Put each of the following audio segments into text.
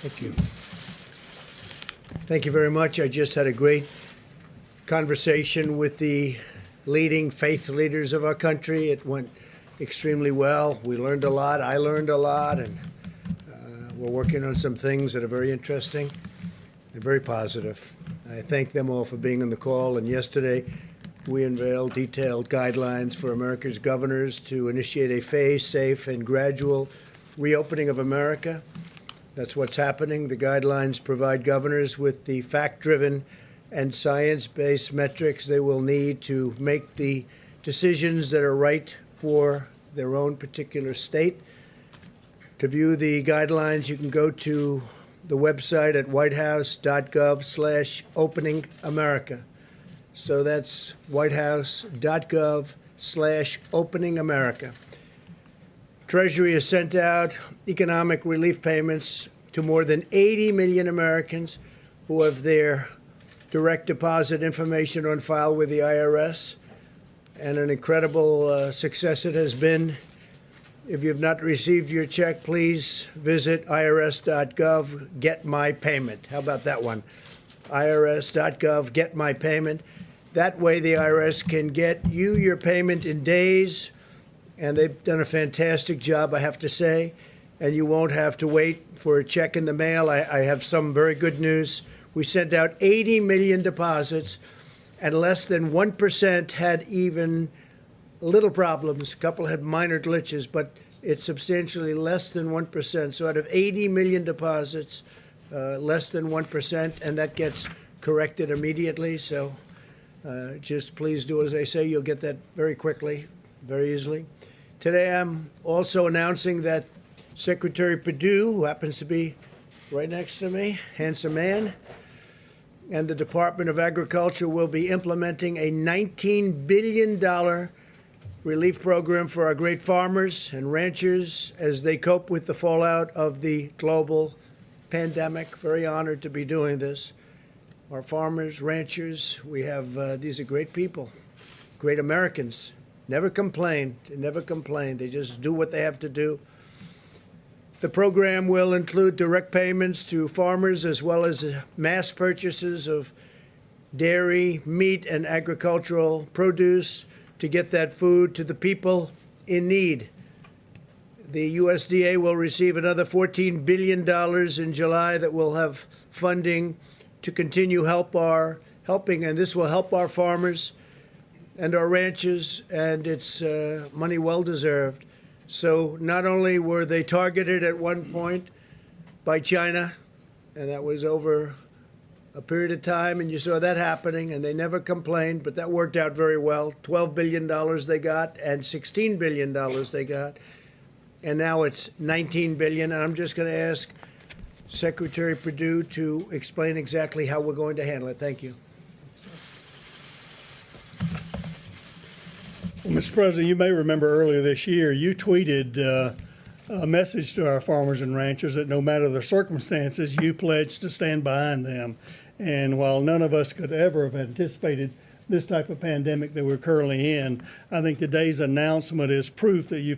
Thank you. Thank you very much. I just had a great conversation with the leading faith leaders of our country. It went extremely well. We learned a lot. I learned a lot, and we're working on some things that are very interesting and very positive. I thank them all for being on the call. And yesterday, we unveiled detailed guidelines for America's governors to initiate a phased, safe, and gradual reopening of America. That's what's happening. The guidelines provide governors with the fact-driven and science-based metrics they will need to make the decisions that are right for their own particular state. To view the guidelines, you can go to the website at whitehouse.gov/openingamerica. So that's whitehouse.gov/openingamerica. Treasury has sent out economic relief payments to more than 80 million Americans who have their direct deposit information on file with the IRS, and an incredible success it has been. If you have not received your check, please visit irs.gov, get my payment. How about that one? irs.gov, get my payment. That way the IRS can get you your payment in days, and they've done a fantastic job, I have to say, and you won't have to wait for a check in the mail. I have some very good news. We sent out 80 million deposits, and less than 1% had even little problems. A couple had minor glitches, but it's substantially less than 1%. So out of 80 million deposits, less than 1%, and that gets corrected immediately. So just please do as I say. You'll get that very quickly, very easily. Today I'm also announcing that Secretary Perdue, who happens to be right next to me, handsome man, and the Department of Agriculture will be implementing a $19 billion relief program for our great farmers and ranchers as they cope with the fallout of the global pandemic. Very honored to be doing this. Our farmers, ranchers, we have, these are great people, great Americans. Never complain. They never complain. They just do what they have to do. The program will include direct payments to farmers as well as mass purchases of dairy, meat, and agricultural produce to get that food to the people in need. The USDA will receive another $14 billion in July that will have funding to continue helping, and this will help our farmers and our ranchers, and it's money well deserved. So not only were they targeted at one point by China, and that was over a period of time, and you saw that happening, and they never complained, but that worked out very well. $12 billion they got, and $16 billion they got, and now it's $19 billion. And I'm just going to ask Secretary Perdue to explain exactly how we're going to handle it. Thank you. Well, Mr. President, you may remember earlier this year, you tweeted a message to our farmers and ranchers that no matter the circumstances, you pledged to stand behind them. And while none of us could ever have anticipated this type of pandemic that we're currently in, I think today's announcement is proof that you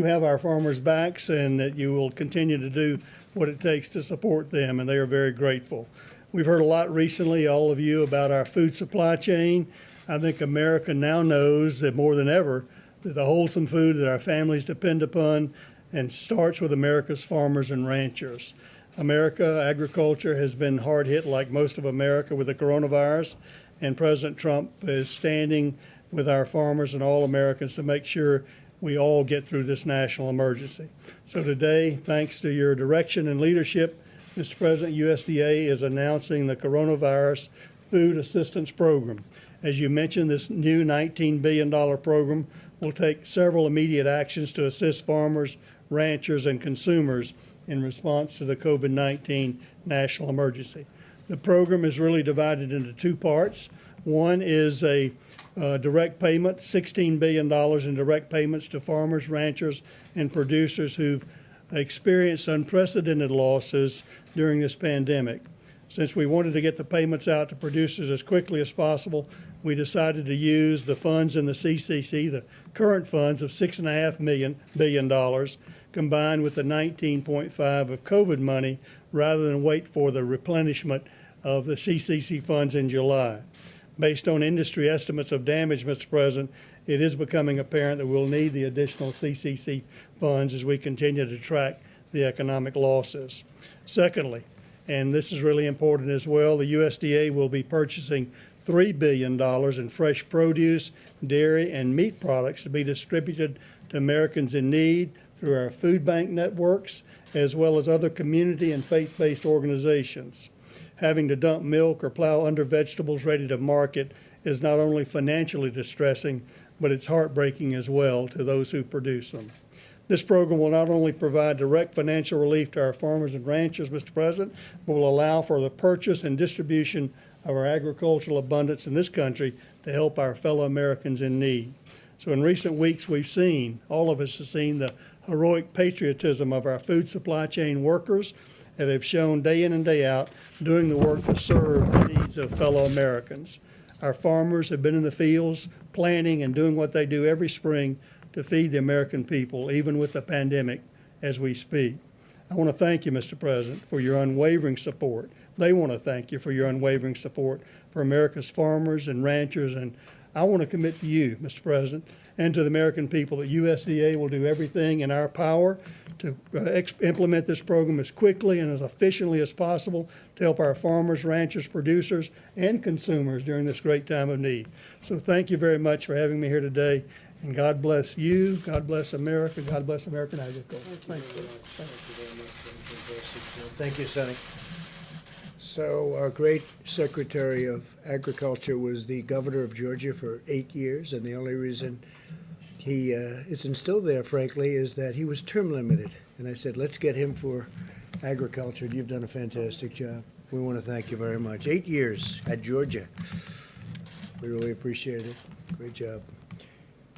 have our farmers' backs and that you will continue to do what it takes to support them, and they are very grateful. We've heard a lot recently, all of you, about our food supply chain. I think America now knows that more than ever that the wholesome food that our families depend upon and starts with America's farmers and ranchers. America, agriculture has been hard hit like most of America with the coronavirus, and President Trump is standing with our farmers and all Americans to make sure we all get through this national emergency. So today, thanks to your direction and leadership, Mr. President, USDA is announcing the Coronavirus Food Assistance Program. As you mentioned, this new $19 billion program will take several immediate actions to assist farmers, ranchers, and consumers in response to the COVID-19 national emergency. The program is really divided into two parts. One is a direct payment, $16 billion in direct payments to farmers, ranchers, and producers who've experienced unprecedented losses during this pandemic. Since we wanted to get the payments out to producers as quickly as possible, we decided to use the funds in the CCC, the current funds of $6.5 billion, combined with the 19.5 of COVID money, rather than wait for the replenishment of the CCC funds in July. Based on industry estimates of damage, Mr. President, it is becoming apparent that we'll need the additional CCC funds as we continue to track the economic losses. Secondly, and this is really important as well, the USDA will be purchasing $3 billion in fresh produce, dairy, and meat products to be distributed to Americans in need through our food bank networks, as well as other community and faith-based organizations. Having to dump milk or plow under vegetables ready to market is not only financially distressing, but it's heartbreaking as well to those who produce them. This program will not only provide direct financial relief to our farmers and ranchers, Mr. President, but will allow for the purchase and distribution of our agricultural abundance in this country to help our fellow Americans in need. So in recent weeks, we've seen, all of us have seen the heroic patriotism of our food supply chain workers that have shown day in and day out doing the work to serve the needs of fellow Americans. Our farmers have been in the fields planting and doing what they do every spring to feed the American people, even with the pandemic as we speak. I want to thank you, Mr. President, for your unwavering support. They want to thank you for your unwavering support for America's farmers and ranchers, and I want to commit to you, Mr. President, and to the American people that USDA will do everything in our power to implement this program as quickly and as efficiently as possible to help our farmers, ranchers, producers, and consumers during this great time of need. So thank you very much for having me here today, and God bless you, God bless America, God bless American agriculture. Thank you Thank you, Sonny. So our great Secretary of Agriculture was the governor of Georgia for 8 years, and the only reason he isn't still there, frankly, is that he was term limited. And I said, let's get him for agriculture. You've done a fantastic job. We want to thank you very much. 8 years at Georgia. We really appreciate it. Great job.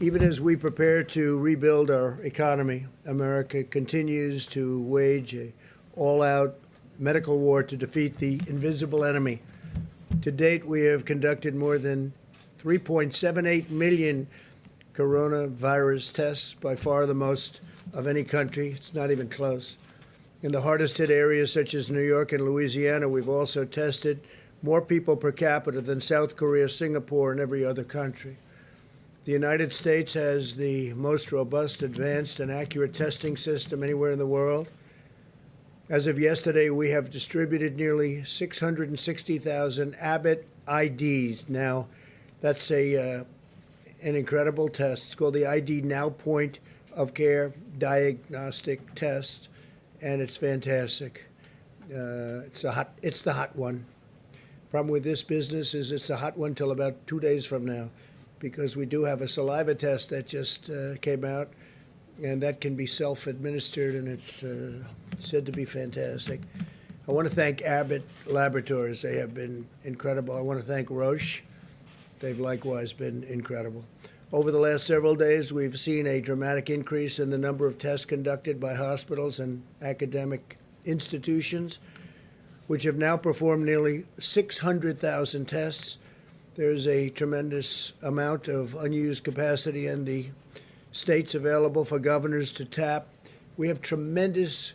Even as we prepare to rebuild our economy, America continues to wage an all-out medical war to defeat the invisible enemy. To date, we have conducted more than 3.78 million coronavirus tests, by far the most of any country. It's not even close. In the hardest hit areas such as New York and Louisiana, we've also tested more people per capita than South Korea, Singapore, and every other country. The United States has the most robust, advanced, and accurate testing system anywhere in the world. As of yesterday, we have distributed nearly 660,000 Abbott IDs. Now, that's an incredible test. It's called the ID Now Point of Care Diagnostic Test, and it's fantastic. It's the hot one. Problem with this business is it's a hot one till about 2 days from now, because we do have a saliva test that just came out, and that can be self-administered, and it's said to be fantastic. I want to thank Abbott Laboratories. They have been incredible. I want to thank Roche. They've likewise been incredible. Over the last several days, we've seen a dramatic increase in the number of tests conducted by hospitals and academic institutions, which have now performed nearly 600,000 tests. There's a tremendous amount of unused capacity in the states available for governors to tap. We have tremendous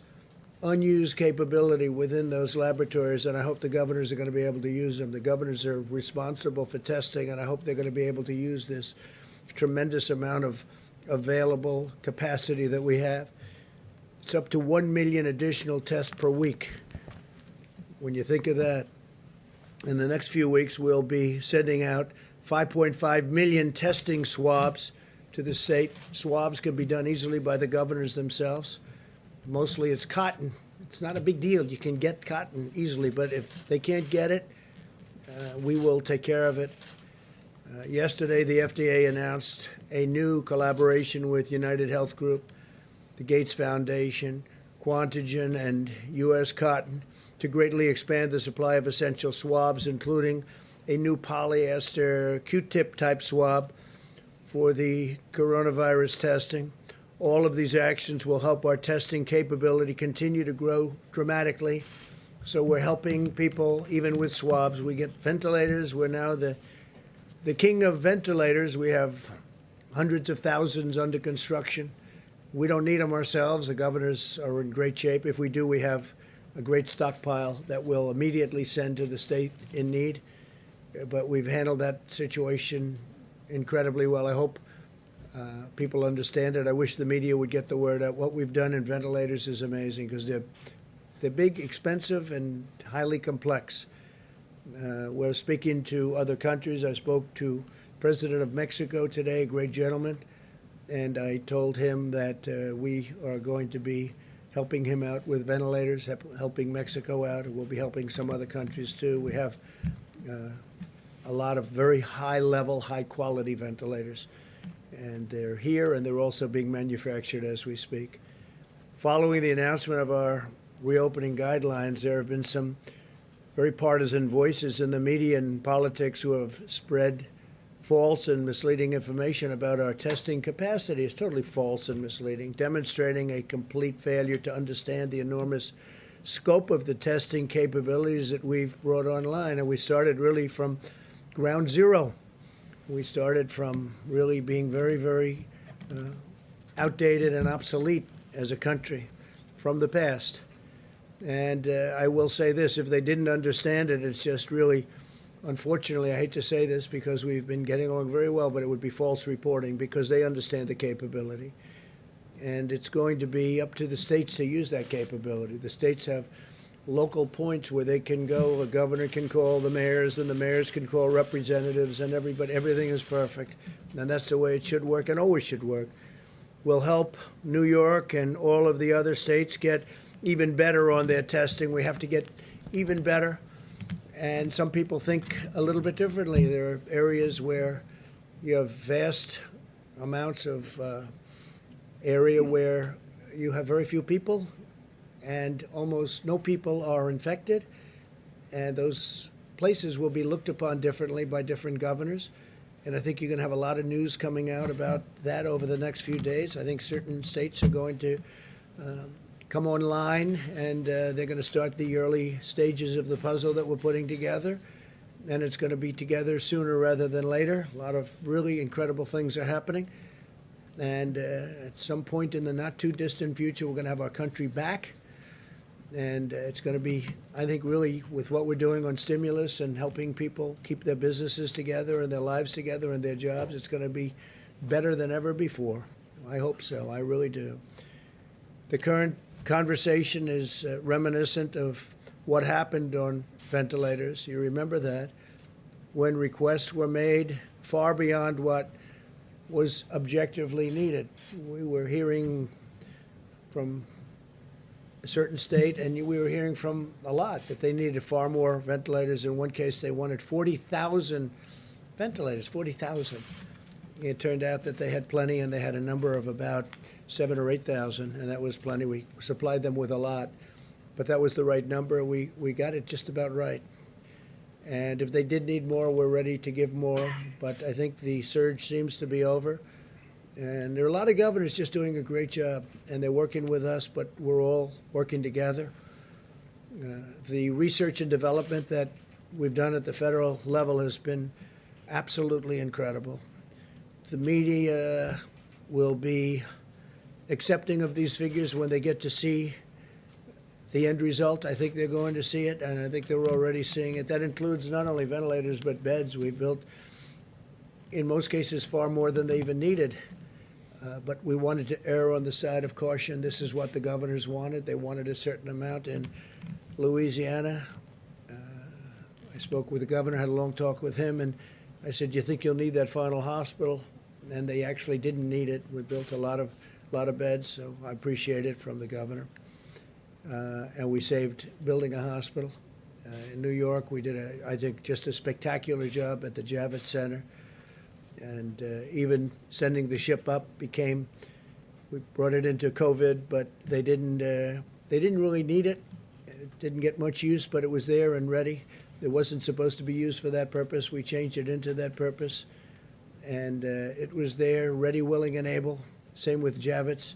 unused capability within those laboratories, and I hope the governors are going to be able to use them. The governors are responsible for testing, and I hope they're going to be able to use this tremendous amount of available capacity that we have. It's up to 1 million additional tests per week. When you think of that, in the next few weeks, we'll be sending out 5.5 million testing swabs to the state. Swabs can be done easily by the governors themselves. Mostly it's cotton. It's not a big deal. You can get cotton easily, but if they can't get it, we will take care of it. Yesterday, the FDA announced a new collaboration with United Health Group, the Gates Foundation, Quantigen, and U.S. Cotton to greatly expand the supply of essential swabs, including a new polyester Q-tip type swab for the coronavirus testing. All of these actions will help our testing capability continue to grow dramatically. So we're helping people even with swabs. We get ventilators. We're now the king of ventilators. We have hundreds of thousands under construction. We don't need them ourselves. The governors are in great shape. If we do, we have a great stockpile that we'll immediately send to the state in need. But we've handled that situation incredibly well. I hope people understand it. I wish the media would get the word out. What we've done in ventilators is amazing because they're big, expensive, and highly complex. We're speaking to other countries. I spoke to President of Mexico today, a great gentleman, and I told him that we are going to be helping him out with ventilators, helping Mexico out, and we'll be helping some other countries too. We have a lot of very high-level, high-quality ventilators, and they're here, and they're also being manufactured as we speak. Following the announcement of our reopening guidelines, there have been some very partisan voices in the media and politics who have spread false and misleading information about our testing capacity. It's totally false and misleading, demonstrating a complete failure to understand the enormous scope of the testing capabilities that we've brought online. And we started really from ground zero. We started from really being very, very outdated and obsolete as a country from the past. And I will say this, if they didn't understand it, it's just really, unfortunately, I hate to say this because we've been getting along very well, but it would be false reporting because they understand the capability. And it's going to be up to the states to use that capability. The states have local points where they can go. A governor can call the mayors, and the mayors can call representatives, and everybody. Everything is perfect. And that's the way it should work and always should work. We'll help New York and all of the other states get even better on their testing. We have to get even better. And some people think a little bit differently. There are areas where you have vast amounts of area where you have very few people and almost no people are infected. And those places will be looked upon differently by different governors. And I think you're going to have a lot of news coming out about that over the next few days. I think certain states are going to come online, and they're going to start the early stages of the puzzle that we're putting together. And it's going to be together sooner rather than later. A lot of really incredible things are happening. And at some point in the not too distant future, we're going to have our country back. And it's going to be, I think, really with what we're doing on stimulus and helping people keep their businesses together and their lives together and their jobs, it's going to be better than ever before. I hope so. I really do. The current conversation is reminiscent of what happened on ventilators. You remember that when requests were made far beyond what was objectively needed. We were hearing from a certain state, and we were hearing from a lot that they needed far more ventilators. In one case, they wanted 40,000 ventilators, 40,000. It turned out that they had plenty, and they had a number of about 7,000 or 8,000, and that was plenty. We supplied them with a lot, but that was the right number. We got it just about right. And if they did need more, we're ready to give more. But I think the surge seems to be over. And there are a lot of governors just doing a great job, and they're working with us, but we're all working together. The research and development that we've done at the federal level has been absolutely incredible. The media will be accepting of these figures when they get to see the end result. I think they're going to see it, and I think they're already seeing it. That includes not only ventilators, but beds. We built, in most cases, far more than they even needed. But we wanted to err on the side of caution. This is what the governors wanted. They wanted a certain amount in Louisiana. I spoke with the governor, had a long talk with him, and I said, "Do you think you'll need that final hospital?" And they actually didn't need it. We built a lot of beds, so I appreciate it from the governor. And we saved building a hospital. In New York, we did, I think, just a spectacular job at the Javits Center. And even sending the ship up became, we brought it into COVID, but they didn't really need it. It didn't get much use, but it was there and ready. It wasn't supposed to be used for that purpose. We changed it into that purpose. And it was there, ready, willing, and able. Same with Javits.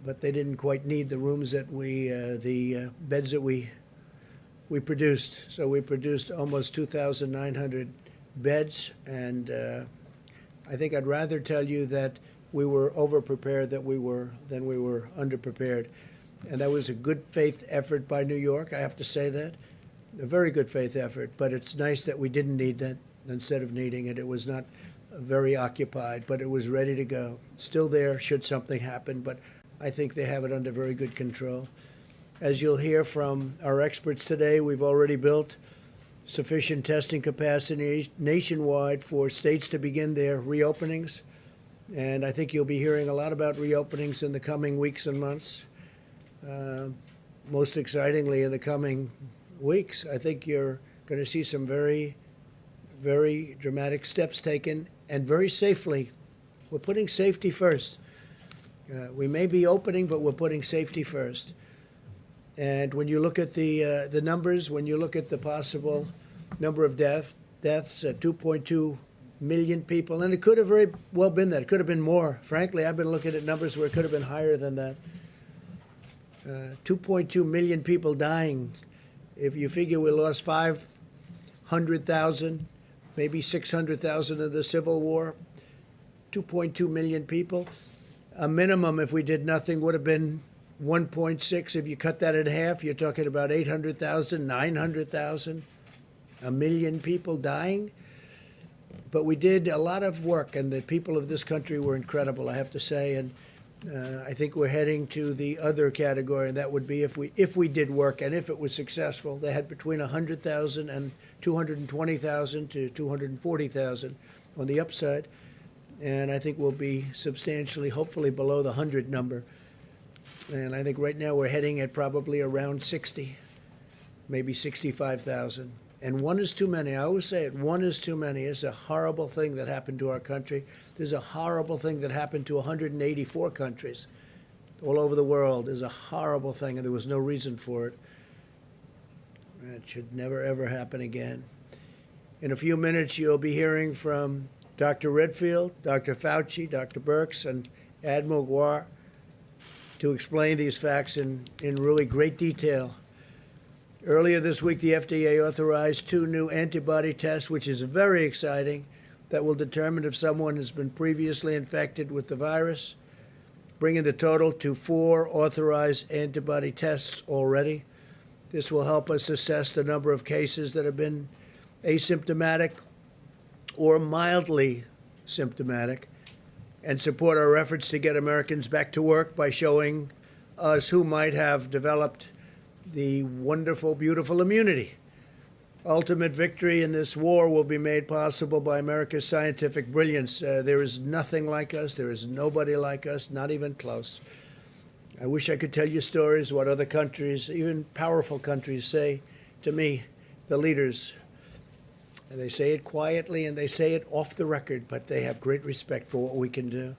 But they didn't quite need the rooms that the beds that we produced. So we produced almost 2,900 beds. And I think I'd rather tell you that we were over-prepared than we were underprepared. And that was a good faith effort by New York, I have to say that. A very good faith effort, but it's nice that we didn't need that instead of needing it. It was not very occupied, but it was ready to go. Still there should something happen, but I think they have it under very good control. As you'll hear from our experts today, we've already built sufficient testing capacity nationwide for states to begin their reopenings. And I think you'll be hearing a lot about reopenings in the coming weeks and months. Most excitingly, in the coming weeks, I think you're going to see some very, very dramatic steps taken, and very safely. We're putting safety first. We may be opening, but we're putting safety first. And when you look at the numbers, when you look at the possible number of deaths at 2.2 million people, and it could have very well been that. It could have been more. Frankly, I've been looking at numbers where it could have been higher than that. 2.2 million people dying. If you figure we lost 500,000, maybe 600,000 in the Civil War, 2.2 million people. A minimum, if we did nothing, would have been 1.6. If you cut that in half, you're talking about 800,000, 900,000, a million people dying. But we did a lot of work, and the people of this country were incredible, I have to say. And I think we're heading to the other category, and that would be if we did work and if it was successful. They had between 100,000 and 220,000 to 240,000 on the upside. And I think we'll be substantially, hopefully, below the 100 number. And I think right now we're heading at probably around 60, maybe 65,000. And one is too many. I always say it, one is too many. It's a horrible thing that happened to our country. There's a horrible thing that happened to 184 countries all over the world. There's a horrible thing, and there was no reason for it. It should never, ever happen again. In a few minutes, you'll be hearing from Dr. Redfield, Dr. Fauci, Dr. Birx, and Admiral Guar to explain these facts in really great detail. Earlier this week, the FDA authorized 2 new antibody tests, which is very exciting, that will determine if someone has been previously infected with the virus, bringing the total to 4 authorized antibody tests already. This will help us assess the number of cases that have been asymptomatic or mildly symptomatic, and support our efforts to get Americans back to work by showing us who might have developed the wonderful, beautiful immunity. Ultimate victory in this war will be made possible by America's scientific brilliance. There is nothing like us. There is nobody like us, not even close. I wish I could tell you stories what other countries, even powerful countries, say to me, the leaders. And they say it quietly and they say it off the record, but they have great respect for what we can do.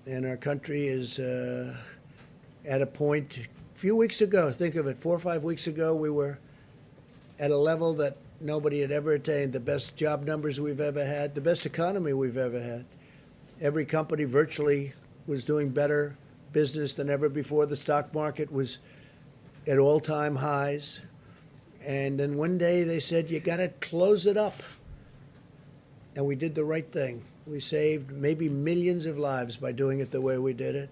And our country is at a point. A few weeks ago, think of it, 4 or 5 weeks ago, we were at a level that nobody had ever attained. The best job numbers we've ever had, the best economy we've ever had. Every company virtually was doing better business than ever before. The stock market was at all-time highs. And then one day they said, you got to close it up. And we did the right thing. We saved maybe millions of lives by doing it the way we did it.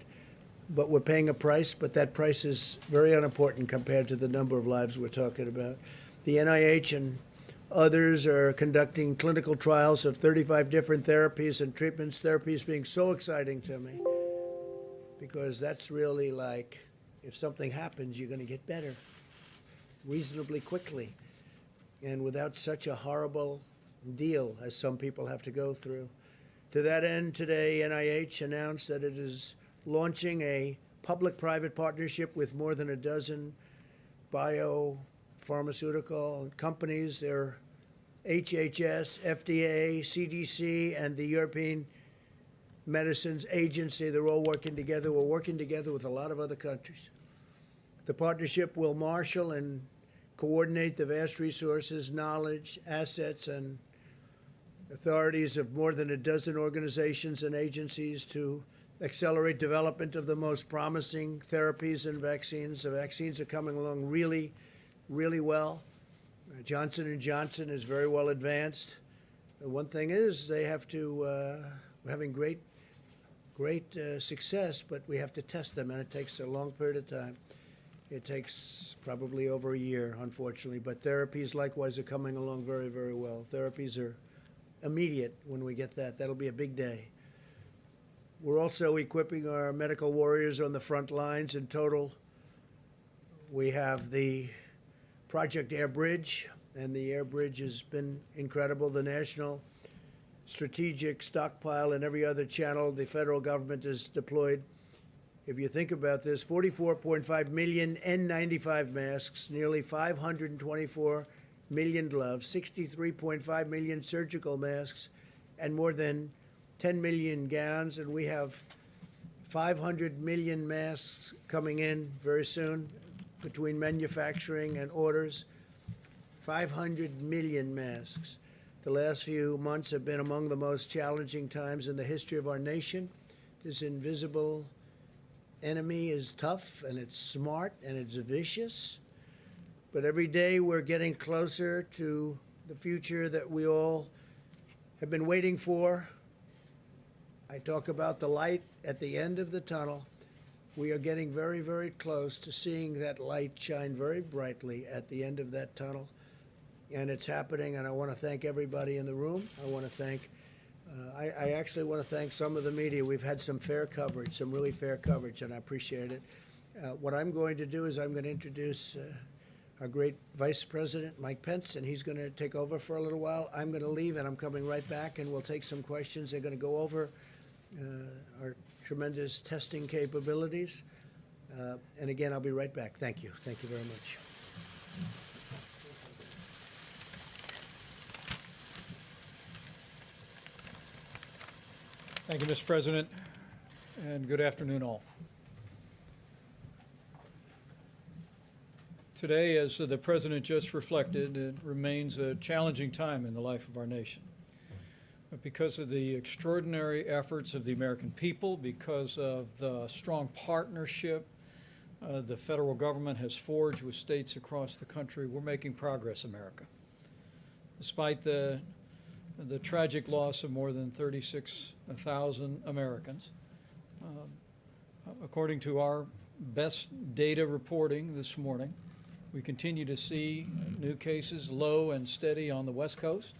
But we're paying a price, but that price is very unimportant compared to the number of lives we're talking about. The NIH and others are conducting clinical trials of 35 different therapies and treatments. Therapies being so exciting to me, because that's really like, if something happens, you're going to get better reasonably quickly, and without such a horrible deal as some people have to go through. To that end, today, NIH announced that it is launching a public-private partnership with more than a dozen biopharmaceutical companies. They're HHS, FDA, CDC, and the European Medicines Agency. They're all working together. We're working together with a lot of other countries. The partnership will marshal and coordinate the vast resources, knowledge, assets, and authorities of more than a dozen organizations and agencies to accelerate development of the most promising therapies and vaccines. The vaccines are coming along really, really well. Johnson & Johnson is very well advanced. One thing is they have to, we're having great success, but we have to test them, and it takes a long period of time. It takes probably over a year, unfortunately, but therapies likewise are coming along very, very well. Therapies are immediate when we get that. That'll be a big day. We're also equipping our medical warriors on the front lines. In total, we have the Project Air Bridge, and the Air Bridge has been incredible. The National Strategic Stockpile and every other channel the federal government has deployed. If you think about this, 44.5 million N95 masks, nearly 524 million gloves, 63.5 million surgical masks, and more than 10 million gowns. And we have 500 million masks coming in very soon between manufacturing and orders. 500 million masks. The last few months have been among the most challenging times in the history of our nation. This invisible enemy is tough, and it's smart, and it's vicious. But every day we're getting closer to the future that we all have been waiting for. I talk about the light at the end of the tunnel. We are getting very, very close to seeing that light shine very brightly at the end of that tunnel. And it's happening, and I want to thank everybody in the room. I want to thank, I actually want to thank some of the media. We've had some fair coverage, some really fair coverage, and I appreciate it. What I'm going to do is I'm going to introduce our great Vice President, Mike Pence, and he's going to take over for a little while. I'm going to leave, and I'm coming right back, and we'll take some questions. They're going to go over our tremendous testing capabilities. And again, I'll be right back. Thank you. Thank you very much. Thank you, Mr. President, and good afternoon, all. Today, as the President just reflected, it remains a challenging time in the life of our nation. But because of the extraordinary efforts of the American people, because of the strong partnership the federal government has forged with states across the country, we're making progress, America. Despite the tragic loss of more than 36,000 Americans. According to our best data reporting this morning, we continue to see new cases low and steady on the West Coast,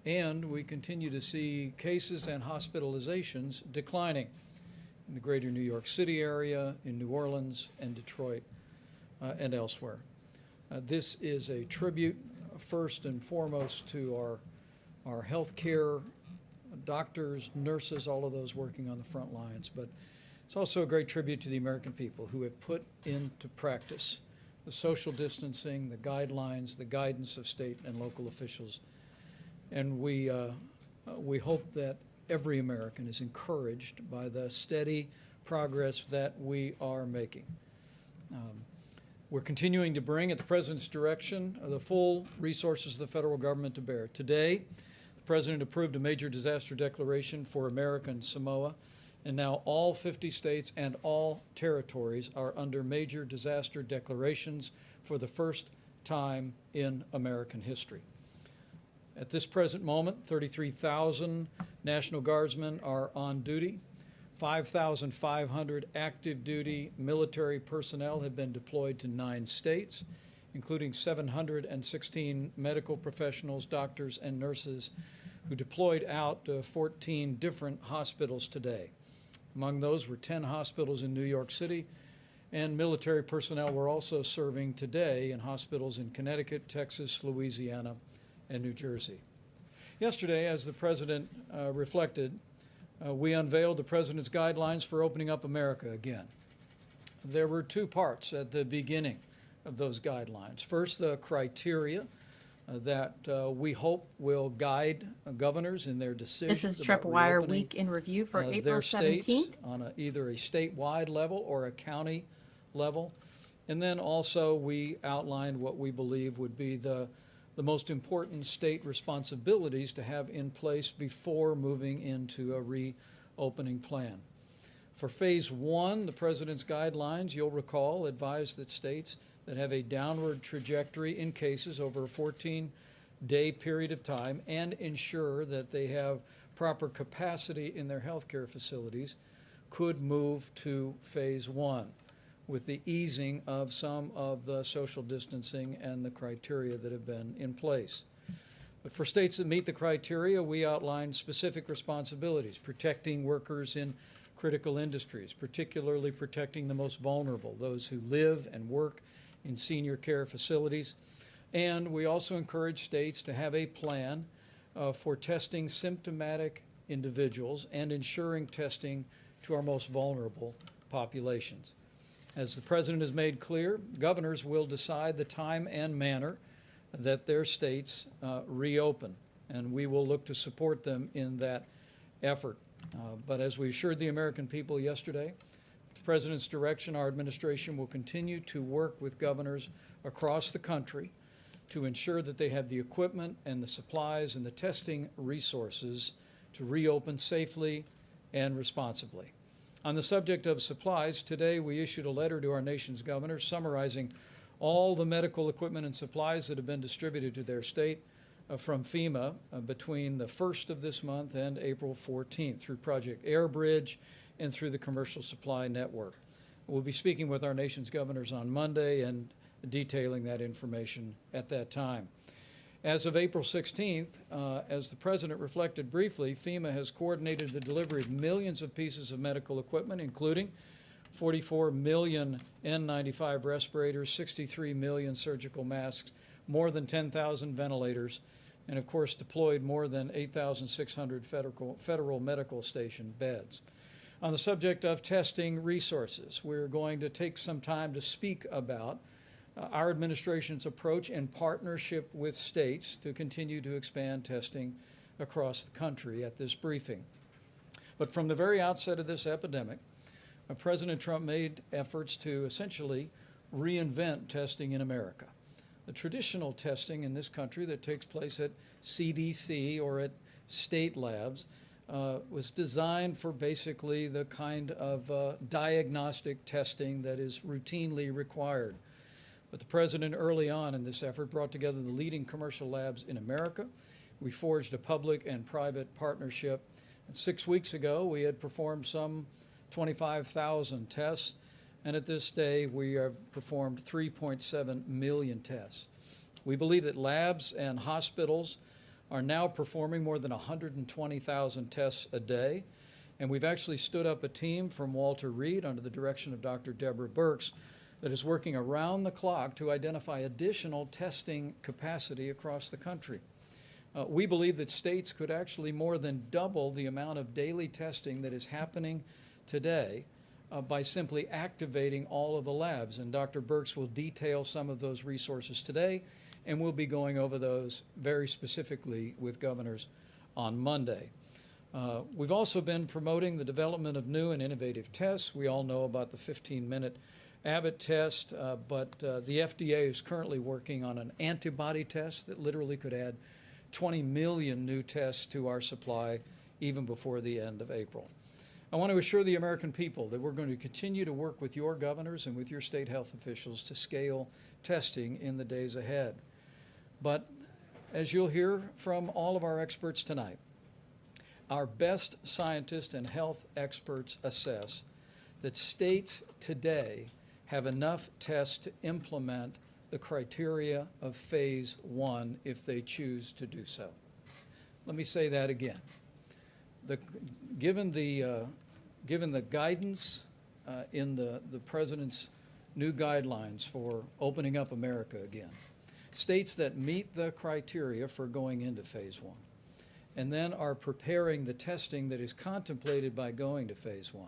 and we continue to see cases and hospitalizations declining in the greater New York City area, in New Orleans and Detroit, and elsewhere. This is a tribute, first and foremost, to our healthcare doctors, nurses, all of those working on the front lines. But it's also a great tribute to the American people who have put into practice the social distancing, the guidelines, the guidance of state and local officials. And we hope that every American is encouraged by the steady progress that we are making. We're continuing to bring, at the President's direction, the full resources of the federal government to bear. Today, the President approved a major disaster declaration for American Samoa, and now all 50 states and all territories are under major disaster declarations for the first time in American history. At this present moment, 33,000 National Guardsmen are on duty. 5,500 active duty military personnel have been deployed to 9 states, including 716 medical professionals, doctors, and nurses who deployed out to 14 different hospitals today. Among those were 10 hospitals in New York City, and military personnel were also serving today in hospitals in Connecticut, Texas, Louisiana, and New Jersey. Yesterday, as the President reflected, we unveiled the President's guidelines for opening up America again. There were 2 parts at the beginning of those guidelines. First, the criteria that we hope will guide governors in their decisions. This is about Tripwire reopening, Week in Review for April their states 17th. on either a statewide level or a county level. And then also we outlined what we believe would be the most important state responsibilities to have in place before moving into a reopening plan. For phase one, the president's guidelines, you'll recall, advise that states that have a downward trajectory in cases over a 14-day period of time and ensure that they have proper capacity in their healthcare facilities could move to phase one with the easing of some of the social distancing and the criteria that have been in place. But for states that meet the criteria, we outlined specific responsibilities, protecting workers in critical industries, particularly protecting the most vulnerable, those who live and work in senior care facilities. And we also encourage states to have a plan for testing symptomatic individuals and ensuring testing to our most vulnerable populations. As the president has made clear, governors will decide the time and manner that their states reopen, and we will look to support them in that effort. But as we assured the American people yesterday, at the president's direction, our administration will continue to work with governors across the country to ensure that they have the equipment and the supplies and the testing resources to reopen safely and responsibly. On the subject of supplies, today we issued a letter to our nation's governors summarizing all the medical equipment and supplies that have been distributed to their state from FEMA between the 1st of this month and April 14th through Project Airbridge and through the Commercial Supply Network. We'll be speaking with our nation's governors on Monday and detailing that information at that time. As of April 16th, as the president reflected briefly, FEMA has coordinated the delivery of millions of pieces of medical equipment, including 44 million N95 respirators, 63 million surgical masks, more than 10,000 ventilators, and of course deployed more than 8,600 federal medical station beds. On the subject of testing resources, we're going to take some time to speak about our administration's approach in partnership with states to continue to expand testing across the country at this briefing. But from the very outset of this epidemic, President Trump made efforts to essentially reinvent testing in America. The traditional testing in this country that takes place at CDC or at state labs was designed for basically the kind of diagnostic testing that is routinely required. But the president early on in this effort brought together the leading commercial labs in America. We forged a public and private partnership. And 6 weeks ago, we had performed some 25,000 tests, and at this day, we have performed 3.7 million tests. We believe that labs and hospitals are now performing more than 120,000 tests a day, and we've actually stood up a team from Walter Reed under the direction of Dr. Deborah Birx that is working around the clock to identify additional testing capacity across the country. We believe that states could actually more than double the amount of daily testing that is happening today by simply activating all of the labs. And Dr. Birx will detail some of those resources today, and we'll be going over those very specifically with governors on Monday. We've also been promoting the development of new and innovative tests. We all know about the 15-minute Abbott test, but the FDA is currently working on an antibody test that literally could add 20 million new tests to our supply even before the end of April. I want to assure the American people that we're going to continue to work with your governors and with your state health officials to scale testing in the days ahead. But as you'll hear from all of our experts tonight, our best scientists and health experts assess that states today have enough tests to implement the criteria of phase one if they choose to do so. Let me say that again. Given the guidance in the president's new guidelines for opening up America again, states that meet the criteria for going into phase one and then are preparing the testing that is contemplated by going to phase one,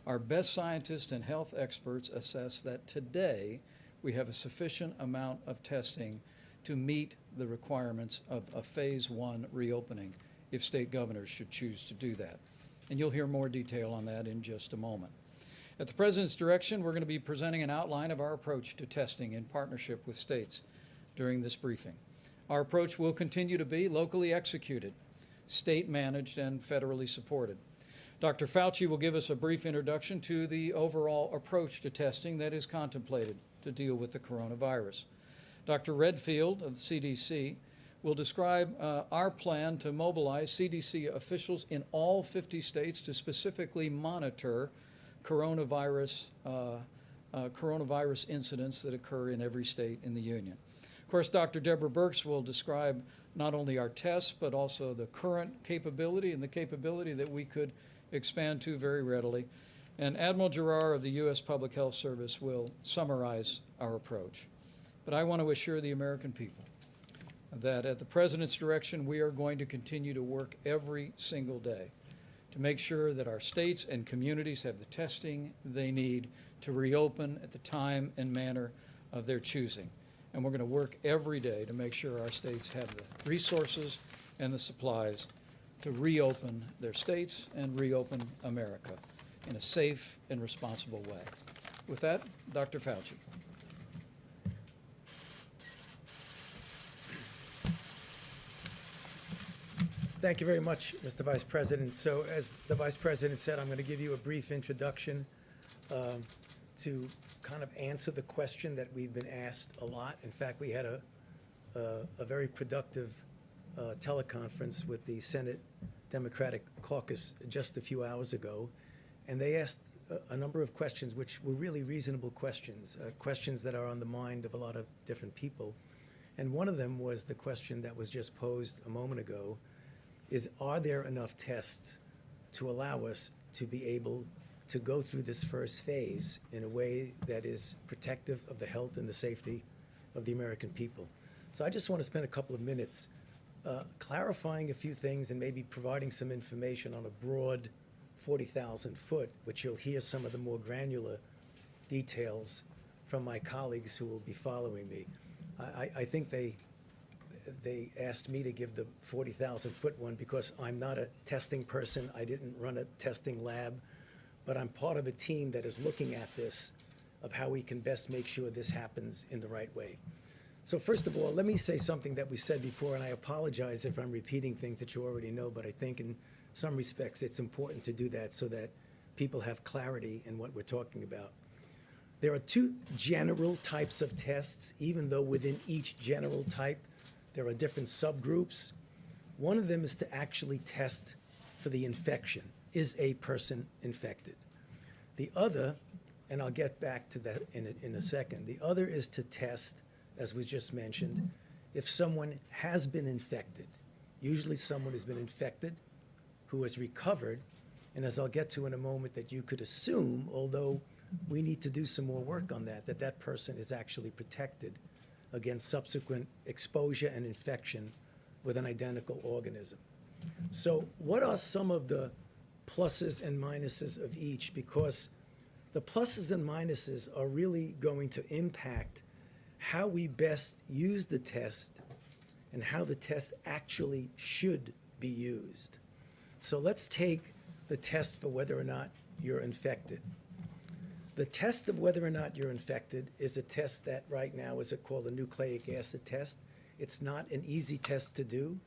our best scientists and health experts assess that today we have a sufficient amount of testing to meet the requirements of a phase one reopening if state governors should choose to do that. And you'll hear more detail on that in just a moment. At the President's direction, we're going to be presenting an outline of our approach to testing in partnership with states during this briefing. Our approach will continue to be locally executed, state-managed, and federally supported. Dr. Fauci will give us a brief introduction to the overall approach to testing that is contemplated to deal with the coronavirus. Dr. Redfield of the CDC will describe our plan to mobilize CDC officials in all 50 states to specifically monitor coronavirus incidents that occur in every state in the union. Of course, Dr. Deborah Birx will describe not only our tests, but also the current capability and the capability that we could expand to very readily. And Admiral Giroir of the U.S. Public Health Service will summarize our approach. But I want to assure the American people that at the President's direction, we are going to continue to work every single day to make sure that our states and communities have the testing they need to reopen at the time and manner of their choosing. And we're going to work every day to make sure our states have the resources and the supplies to reopen their states and reopen America in a safe and responsible way. With that, Dr. Fauci. Thank you very much, Mr. Vice President. So as the Vice President said, I'm going to give you a brief introduction to kind of answer the question that we've been asked a lot. In fact, we had a very productive teleconference with the Senate Democratic Caucus just a few hours ago, and they asked a number of questions which were really reasonable questions, questions that are on the mind of a lot of different people. And one of them was the question that was just posed a moment ago, is are there enough tests to allow us to be able to go through this first phase in a way that is protective of the health and the safety of the American people? So I just want to spend a couple of minutes clarifying a few things and maybe providing some information on a broad 40,000 foot, which you'll hear some of the more granular details from my colleagues who will be following me. I think they asked me to give the 40,000 foot one because I'm not a testing person. I didn't run a testing lab, but I'm part of a team that is looking at this, of how we can best make sure this happens in the right way. So first of all, let me say something that we said before, and I apologize if I'm repeating things that you already know, but I think in some respects it's important to do that so that people have clarity in what we're talking about. There are two general types of tests, even though within each general type there are different subgroups. One of them is to actually test for the infection. Is a person infected? The other, and I'll get back to that in a second, the other is to test, as was just mentioned, if someone has been infected. Usually someone has been infected who has recovered, and as I'll get to in a moment, that you could assume, although we need to do some more work on that, that that person is actually protected against subsequent exposure and infection with an identical organism. So what are some of the pluses and minuses of each? Because the pluses and minuses are really going to impact how we best use the test and how the test actually should be used. So let's take the test for whether or not you're infected. The test of whether or not you're infected is a test that right now is called a nucleic acid test. It's not an easy test to do.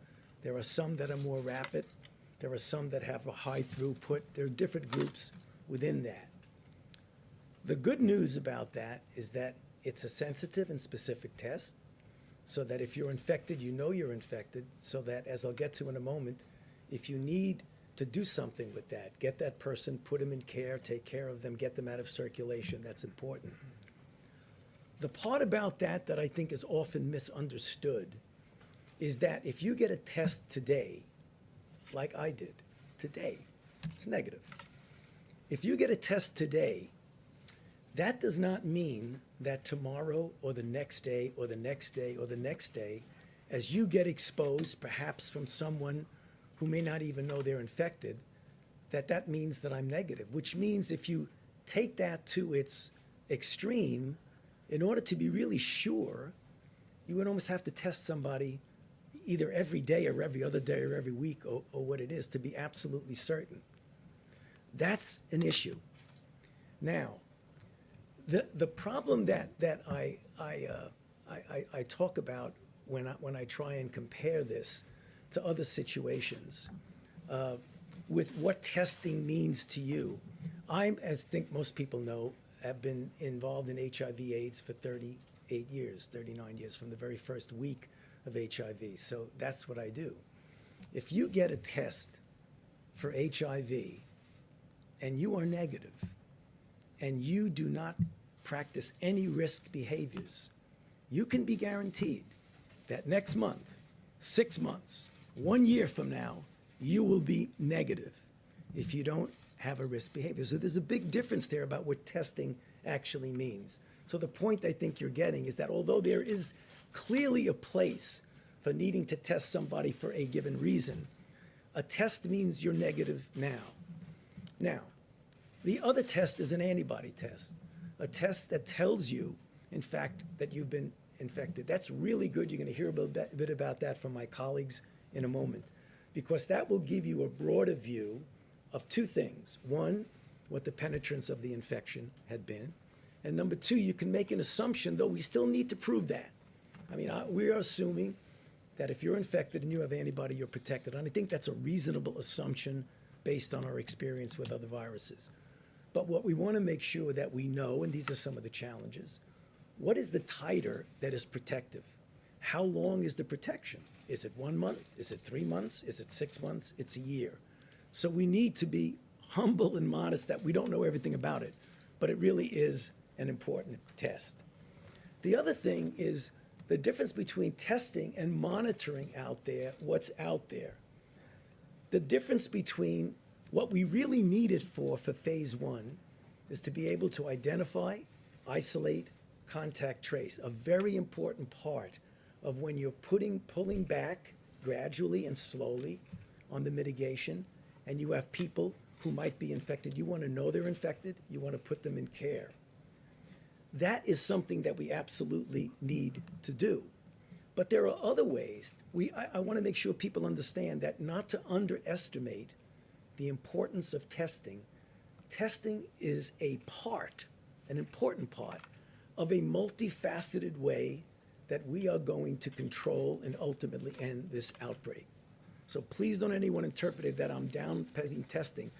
There are some that are more rapid. There are some that have a high throughput. There are different groups within that. The good news about that is that it's a sensitive and specific test, so that if you're infected, you know you're infected, so that, as I'll get to in a moment, if you need to do something with that, get that person, put them in care, take care of them, get them out of circulation, that's important. The part about that that I think is often misunderstood is that if you get a test today, like I did today, it's negative. If you get a test today, that does not mean that tomorrow or the next day or the next day or the next day, as you get exposed perhaps from someone who may not even know they're infected, that means that I'm negative, which means if you take that to its extreme, in order to be really sure, you would almost have to test somebody either every day or every other day or every week or what it is to be absolutely certain. That's an issue. Now, the problem that I talk about when I try and compare this to other situations with what testing means to you. I'm, as I think most people know, have been involved in HIV/AIDS for 38 years, 39 years, from the very first week of HIV. So that's what I do. If you get a test for HIV and you are negative and you do not practice any risk behaviors, you can be guaranteed that next month, 6 months, 1 year from now, you will be negative if you don't have a risk behavior. So there's a big difference there about what testing actually means. So the point I think you're getting is that although there is clearly a place for needing to test somebody for a given reason, a test means you're negative now. Now, the other test is an antibody test, a test that tells you, in fact, that you've been infected. That's really good. You're going to hear a bit about that from my colleagues in a moment, because that will give you a broader view of two things. One, what the penetrance of the infection had been. And number two, you can make an assumption, though we still need to prove that. I mean, we are assuming that if you're infected and you have antibody, you're protected. And I think that's a reasonable assumption based on our experience with other viruses. But what we want to make sure that we know, and these are some of the challenges, what is the titer that is protective? How long is the protection? Is it 1 month? Is it 3 months? Is it 6 months? It's a year. So we need to be humble and modest that we don't know everything about it, but it really is an important test. The other thing is the difference between testing and monitoring out there, what's out there. The difference between what we really need it for phase one is to be able to identify, isolate, contact trace, a very important part of when you're pulling back gradually and slowly on the mitigation, and you have people who might be infected. You want to know they're infected. You want to put them in care. That is something that we absolutely need to do. But there are other ways. I want to make sure people understand that not to underestimate the importance of testing. Testing is a part, an important part, of a multifaceted way that we are going to control and ultimately end this outbreak. So please don't anyone interpret it that I'm downplaying testing.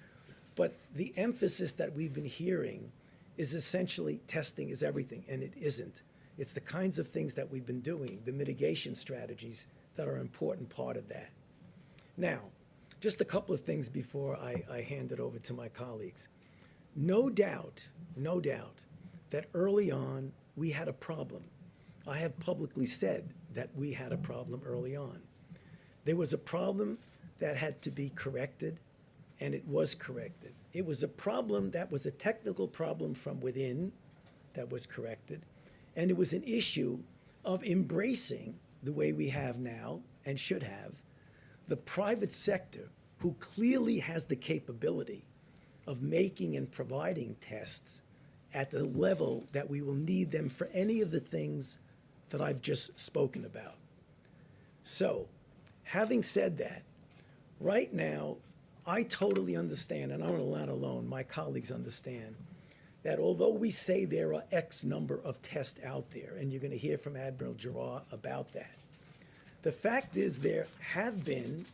But the emphasis that we've been hearing is essentially testing is everything, and it isn't. It's the kinds of things that we've been doing, the mitigation strategies that are an important part of that. Now, just a couple of things before I hand it over to my colleagues. No doubt that early on we had a problem. I have publicly said that we had a problem early on. There was a problem that had to be corrected, and it was corrected. It was a problem that was a technical problem from within that was corrected, and it was an issue of embracing the way we have now and should have the private sector, who clearly has the capability of making and providing tests at the level that we will need them for any of the things that I've just spoken about. So, having said that, right now, I totally understand, and I'm not alone, my colleagues understand, that although we say there are X number of tests out there, and you're going to hear from Admiral Giroir about that, the fact is there have been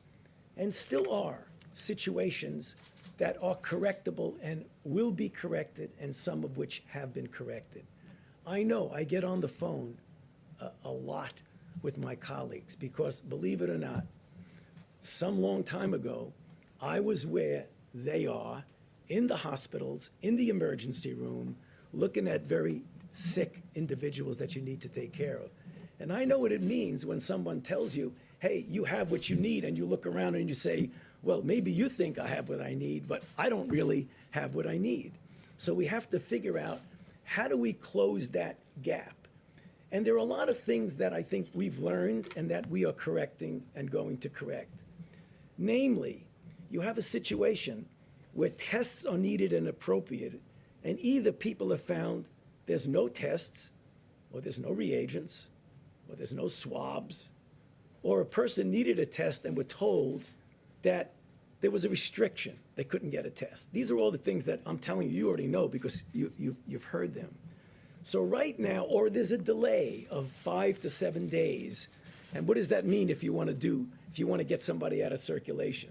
and still are situations that are correctable and will be corrected, and some of which have been corrected. I know I get on the phone a lot with my colleagues because, believe it or not, some long time ago, I was where they are in the hospitals, in the emergency room, looking at very sick individuals that you need to take care of. And I know what it means when someone tells you, hey, you have what you need, and you look around and you say, well, maybe you think I have what I need, but I don't really have what I need. So we have to figure out, how do we close that gap? And there are a lot of things that I think we've learned and that we are correcting and going to correct. Namely, you have a situation where tests are needed and appropriate, and either people have found there's no tests, or there's no reagents, or there's no swabs, or a person needed a test and were told that there was a restriction, they couldn't get a test. These are all the things that I'm telling you, you already know because you've heard them. So right now, or there's a delay of 5 to 7 days. And what does that mean if you want to get somebody out of circulation?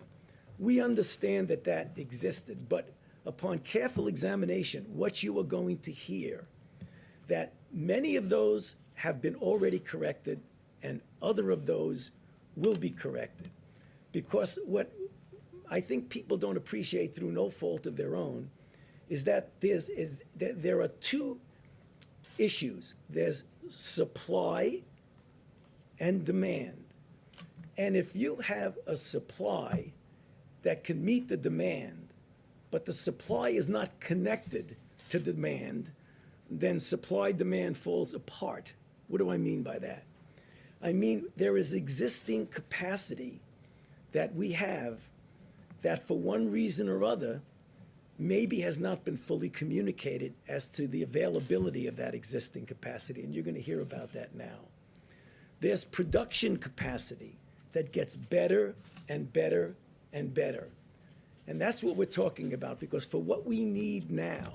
We understand that that existed, but upon careful examination, what you are going to hear, that many of those have been already corrected and other of those will be corrected. Because what I think people don't appreciate through no fault of their own is that there are two issues. There's supply and demand. And if you have a supply that can meet the demand, but the supply is not connected to demand, then supply-demand falls apart. What do I mean by that? I mean there is existing capacity that we have that for one reason or other maybe has not been fully communicated as to the availability of that existing capacity, and you're going to hear about that now. There's production capacity that gets better and better and better. And that's what we're talking about, because for what we need now,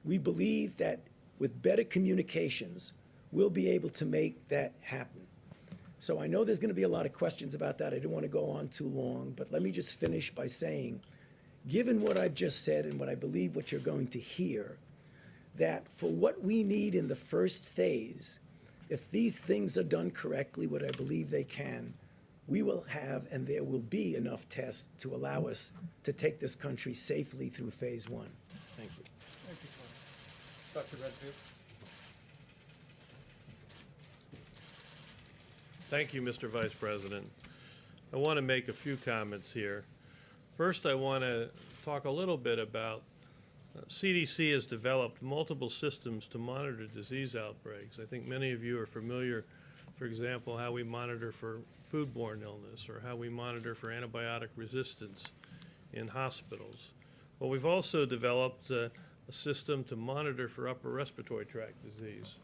we believe that with better communications, we'll be able to make that happen. So I know there's going to be a lot of questions about that. I don't want to go on too long, but let me just finish by saying, given what I've just said and what I believe what you're going to hear, that for what we need in the first phase, if these things are done correctly, what I believe they can, we will have and there will be enough tests to allow us to take this country safely through phase one. Thank you. Thank you, Tony. Dr. Redfield? Thank you, Mr. Vice President. I want to make a few comments here. First, I want to talk a little bit about CDC has developed multiple systems to monitor disease outbreaks. I think many of you are familiar, for example, how we monitor for foodborne illness or how we monitor for antibiotic resistance in hospitals. Well, we've also developed a system to monitor for upper respiratory tract disease.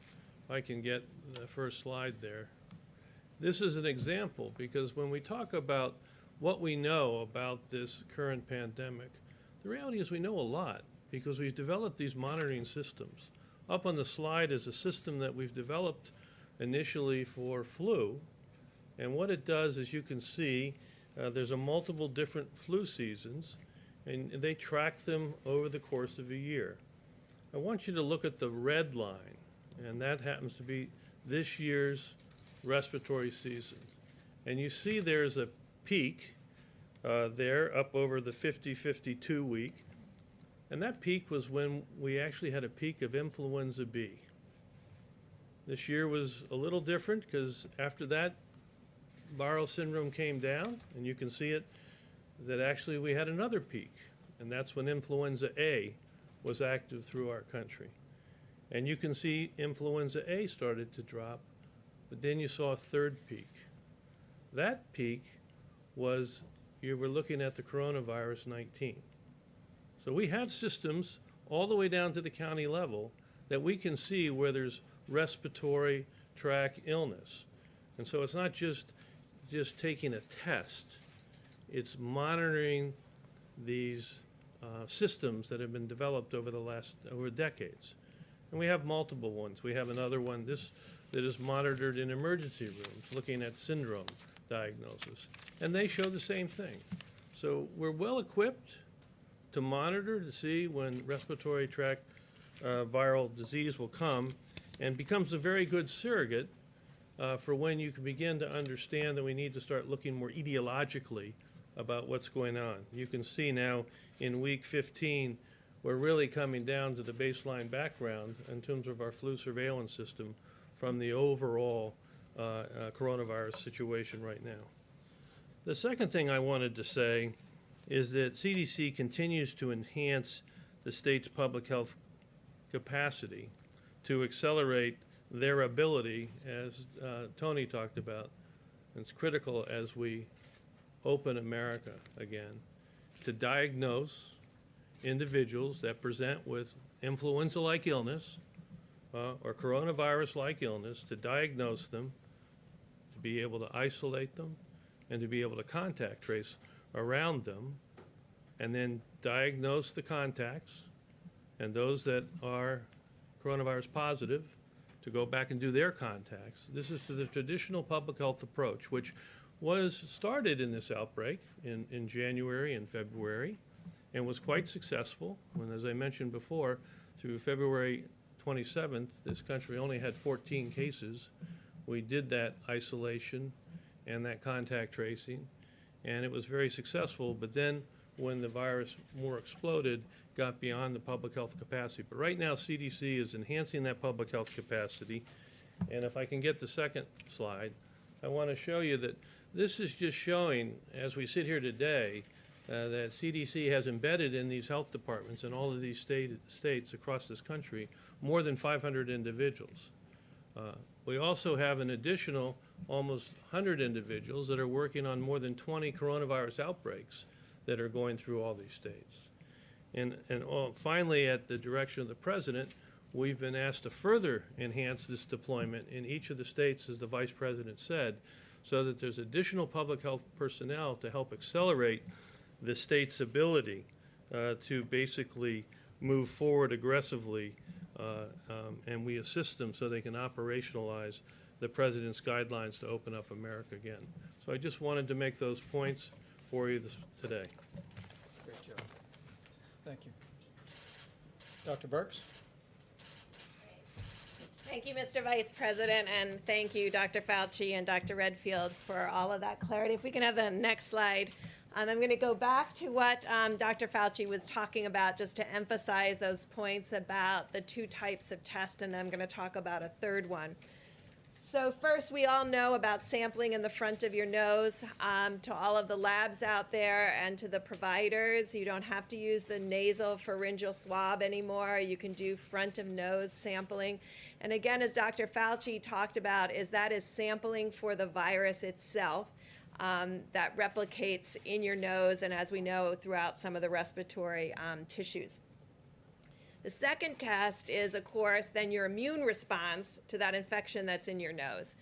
If I can get the first slide there. This is an example because when we talk about what we know about this current pandemic, the reality is we know a lot because we've developed these monitoring systems. Up on the slide is a system that we've developed initially for flu, and what it does, as you can see, there's a multiple different flu seasons, and they track them over the course of a year. I want you to look at the red line, and that happens to be this year's respiratory season. And you see there's a peak there up over the 50-52 week, and that peak was when we actually had a peak of influenza B. This year was a little different because after that, viral syndrome came down, and you can see it, that actually we had another peak, and that's when influenza A was active through our country. And you can see influenza A started to drop, but then you saw a third peak. That peak was, you were looking at the coronavirus 19. So we have systems all the way down to the county level that we can see where there's respiratory tract illness. And so it's not just taking a test, it's monitoring these systems that have been developed over decades. And we have multiple ones. We have another one that is monitored in emergency rooms, looking at syndrome diagnosis. And they show the same thing. So we're well equipped to monitor to see when respiratory tract viral disease will come, and becomes a very good surrogate for when you can begin to understand that we need to start looking more etiologically about what's going on. You can see now in week 15, we're really coming down to the baseline background in terms of our flu surveillance system from the overall coronavirus situation right now. The second thing I wanted to say is that CDC continues to enhance the state's public health capacity to accelerate their ability, as Tony talked about. It's critical as we open America again, to diagnose individuals that present with influenza-like illness or coronavirus-like illness, to diagnose them, be able to isolate them and to be able to contact trace around them, and then diagnose the contacts and those that are coronavirus positive to go back and do their contacts. This is the traditional public health approach, which was started in this outbreak in January and February and was quite successful when, as I mentioned before, through February 27th, this country only had 14 cases. We did that isolation and that contact tracing, and it was very successful. But then when the virus more exploded, got beyond the public health capacity. But right now, CDC is enhancing that public health capacity. And if I can get the second slide, I want to show you that this is just showing, as we sit here today, that CDC has embedded in these health departments in all of these states across this country more than 500 individuals. We also have an additional almost 100 individuals that are working on more than 20 coronavirus outbreaks that are going through all these states. And finally, at the direction of the President, we've been asked to further enhance this deployment in each of the states, as the Vice President said, so that there's additional public health personnel to help accelerate the state's ability to basically move forward aggressively, and we assist them so they can operationalize the President's guidelines to open up America again. So I just wanted to make those points for you today. Great job. Thank you. Dr. Burks? Thank you, Mr. Vice President, and thank you, Dr. Fauci and Dr. Redfield, for all of that clarity. If we can have the next slide. I'm going to go back to what Dr. Fauci was talking about, just to emphasize those points about the two types of tests, and I'm going to talk about a third one. So first, we all know about sampling in the front of your nose. To all of the labs out there and to the providers, you don't have to use the nasal pharyngeal swab anymore. You can do front of nose sampling. And again, as Dr. Fauci talked about, that is sampling for the virus itself that replicates in your nose and, as we know, throughout some of the respiratory tissues. The second test is, of course, then your immune response to that infection that's in your nose.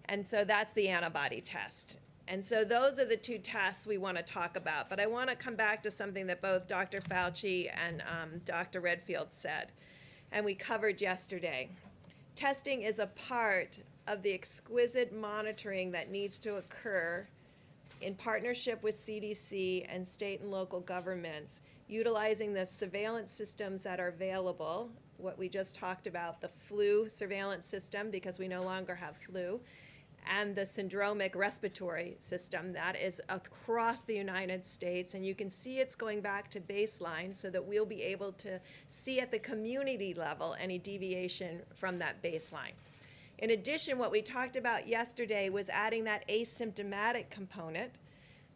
And so that's the antibody test. And so those are the two tests we want to talk about. But I want to come back to something that both Dr. Fauci and Dr. Redfield said, and we covered yesterday. Testing is a part of the exquisite monitoring that needs to occur in partnership with CDC and state and local governments, utilizing the surveillance systems that are available, what we just talked about, the flu surveillance system, because we no longer have flu, and the syndromic respiratory system that is across the United States. And you can see it's going back to baseline so that we'll be able to see at the community level any deviation from that baseline. In addition, what we talked about yesterday was adding that asymptomatic component,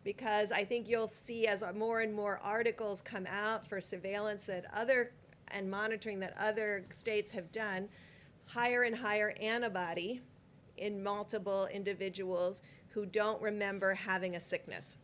because I think you'll see as more and more articles come out for surveillance and monitoring that other states have done, higher and higher antibody in multiple individuals who don't remember having a sickness.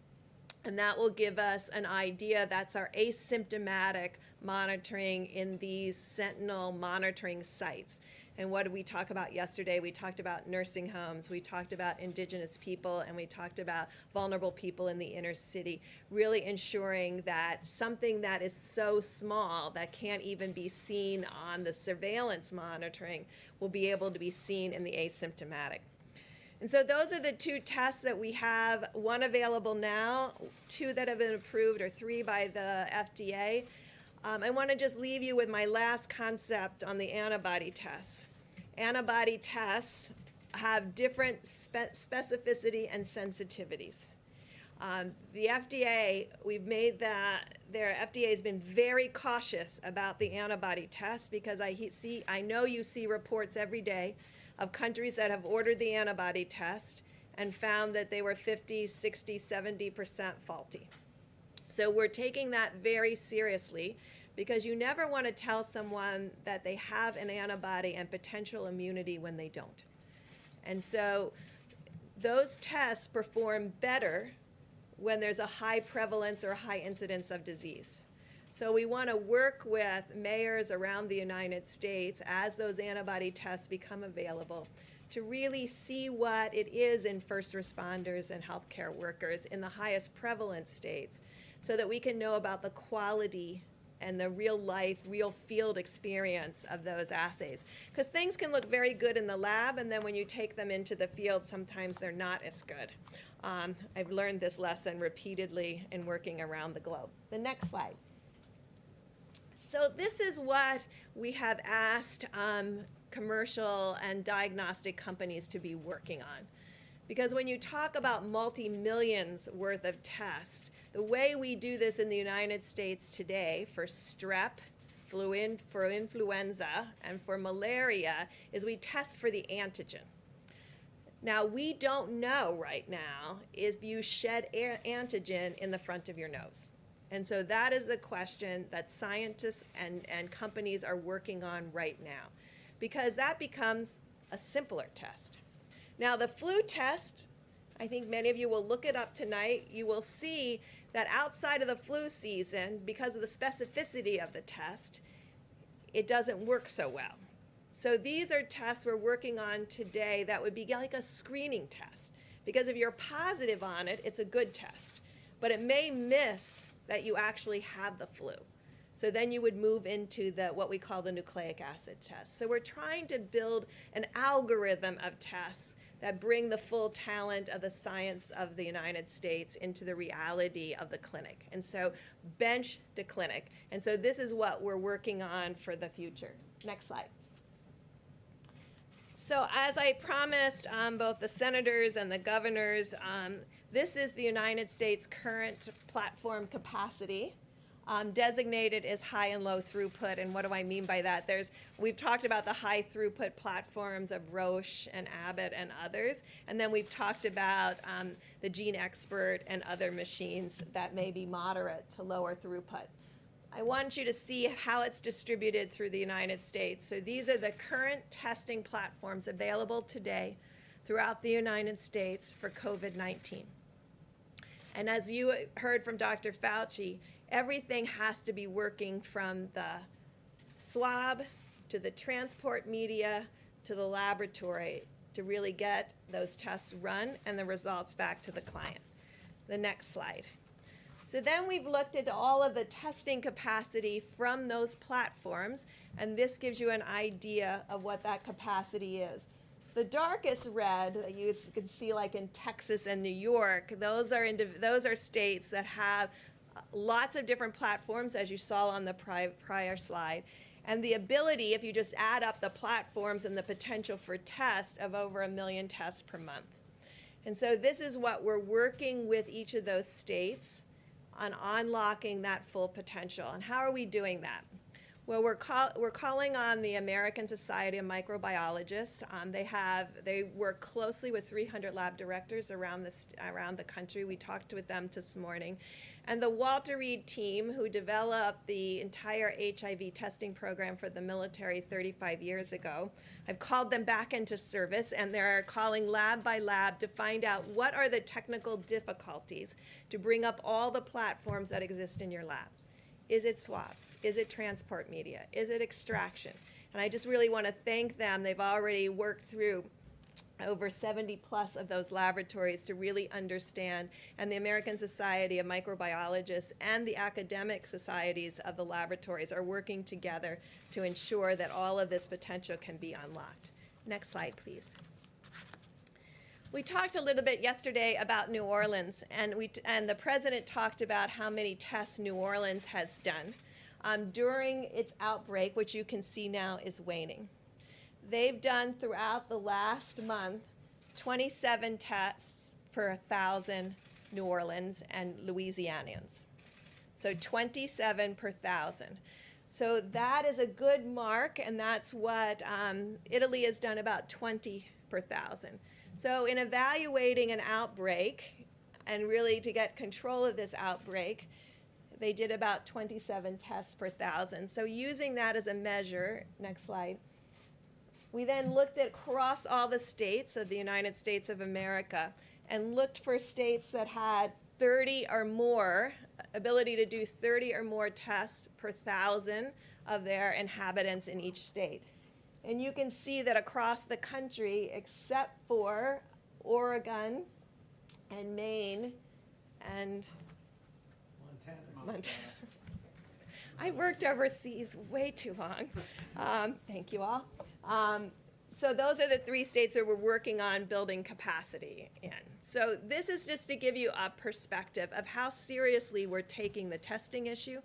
And that will give us an idea. That's our asymptomatic monitoring in these sentinel monitoring sites. And what did we talk about yesterday? We talked about nursing homes, we talked about indigenous people, and we talked about vulnerable people in the inner city, really ensuring that something that is so small that can't even be seen on the surveillance monitoring will be able to be seen in the asymptomatic. And so those are the two tests that we have, one available now, two that have been approved, or three by the FDA. I want to just leave you with my last concept on the antibody tests. Antibody tests have different specificity and sensitivities. The FDA, FDA has been very cautious about the antibody tests, because I know you see reports every day of countries that have ordered the antibody test and found that they were 50, 60, 70% faulty. So we're taking that very seriously, because you never want to tell someone that they have an antibody and potential immunity when they don't. And so those tests perform better when there's a high prevalence or high incidence of disease. So we want to work with mayors around the United States as those antibody tests become available to really see what it is in first responders and healthcare workers in the highest prevalence states, so that we can know about the quality and the real life, real field experience of those assays. Because things can look very good in the lab, and then when you take them into the field, sometimes they're not as good. I've learned this lesson repeatedly in working around the globe. The next slide. So this is what we have asked commercial and diagnostic companies to be working on. Because when you talk about multi-millions worth of tests, the way we do this in the United States today for strep, for influenza, and for malaria is we test for the antigen. Now, we don't know right now if you shed antigen in the front of your nose. And so that is the question that scientists and companies are working on right now, because that becomes a simpler test. Now, the flu test, I think many of you will look it up tonight. You will see that outside of the flu season, because of the specificity of the test, it doesn't work so well. So these are tests we're working on today that would be like a screening test, because if you're positive on it, it's a good test. But it may miss that you actually have the flu. So then you would move into what we call the nucleic acid test. So we're trying to build an algorithm of tests that bring the full talent of the science of the United States into the reality of the clinic. And so bench to clinic. And so this is what we're working on for the future. Next slide. So as I promised both the senators and the governors, this is the United States' current platform capacity, designated as high and low throughput. And what do I mean by that? We've talked about the high throughput platforms of Roche and Abbott and others. And then we've talked about the Gene Expert and other machines that may be moderate to lower throughput. I want you to see how it's distributed through the United States. So these are the current testing platforms available today throughout the United States for COVID-19. And as you heard from Dr. Fauci, everything has to be working from the swab to the transport media to the laboratory to really get those tests run and the results back to the client. The next slide. So then we've looked at all of the testing capacity from those platforms, and this gives you an idea of what that capacity is. The darkest red that you can see, like in Texas and New York, those are states that have lots of different platforms, as you saw on the prior slide, and the ability, if you just add up the platforms and the potential for test, of over 1 million tests per month. And so this is what we're working with each of those states on unlocking that full potential. And how are we doing that? Well, we're calling on the American Society of Microbiologists. They work closely with 300 lab directors around the country. We talked with them this morning. And the Walter Reed team, who developed the entire HIV testing program for the military 35 years ago, I've called them back into service, and they're calling lab by lab to find out what are the technical difficulties to bring up all the platforms that exist in your lab. Is it swabs? Is it transport media? Is it extraction? And I just really want to thank them. They've already worked through over 70 plus of those laboratories to really understand, and the American Society of Microbiologists and the academic societies of the laboratories are working together to ensure that all of this potential can be unlocked. Next slide, please. We talked a little bit yesterday about New Orleans, and the president talked about how many tests New Orleans has done during its outbreak, which you can see now is waning. They've done throughout the last month 27 tests per 1,000 New Orleans and Louisianians. So 27 per 1,000. So that is a good mark, and that's what Italy has done, about 20 per 1,000. So in evaluating an outbreak, and really to get control of this outbreak, they did about 27 tests per 1,000. So using that as a measure, next slide, we then looked at across all the states of the United States of America and looked for states that had 30 or more, ability to do 30 or more tests per 1,000 of their inhabitants in each state. And you can see that across the country, except for Oregon and Maine and Montana. I worked overseas way too long. Thank you all. So those are the 3 states that we're working on building capacity in. So this is just to give you a perspective of how seriously we're taking the testing issue.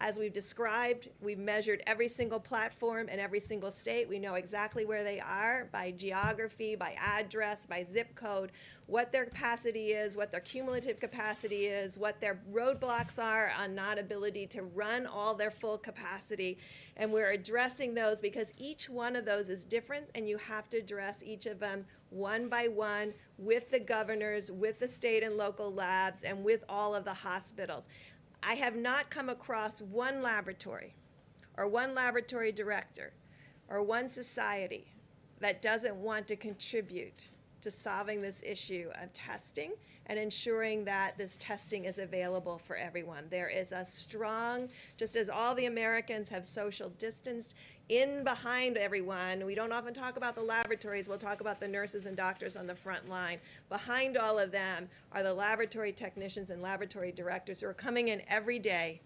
As we've described, we've measured every single platform in every single state. We know exactly where they are by geography, by address, by zip code, what their capacity is, what their cumulative capacity is, what their roadblocks are on not ability to run all their full capacity. And we're addressing those because each one of those is different, and you have to address each of them one by one with the governors, with the state and local labs, and with all of the hospitals. I have not come across one laboratory or one laboratory director or one society that doesn't want to contribute to solving this issue of testing and ensuring that this testing is available for everyone. There is a strong, just as all the Americans have social distanced, in behind everyone, we don't often talk about the laboratories, we'll talk about the nurses and doctors on the front line. Behind all of them are the laboratory technicians and laboratory directors who are coming in every day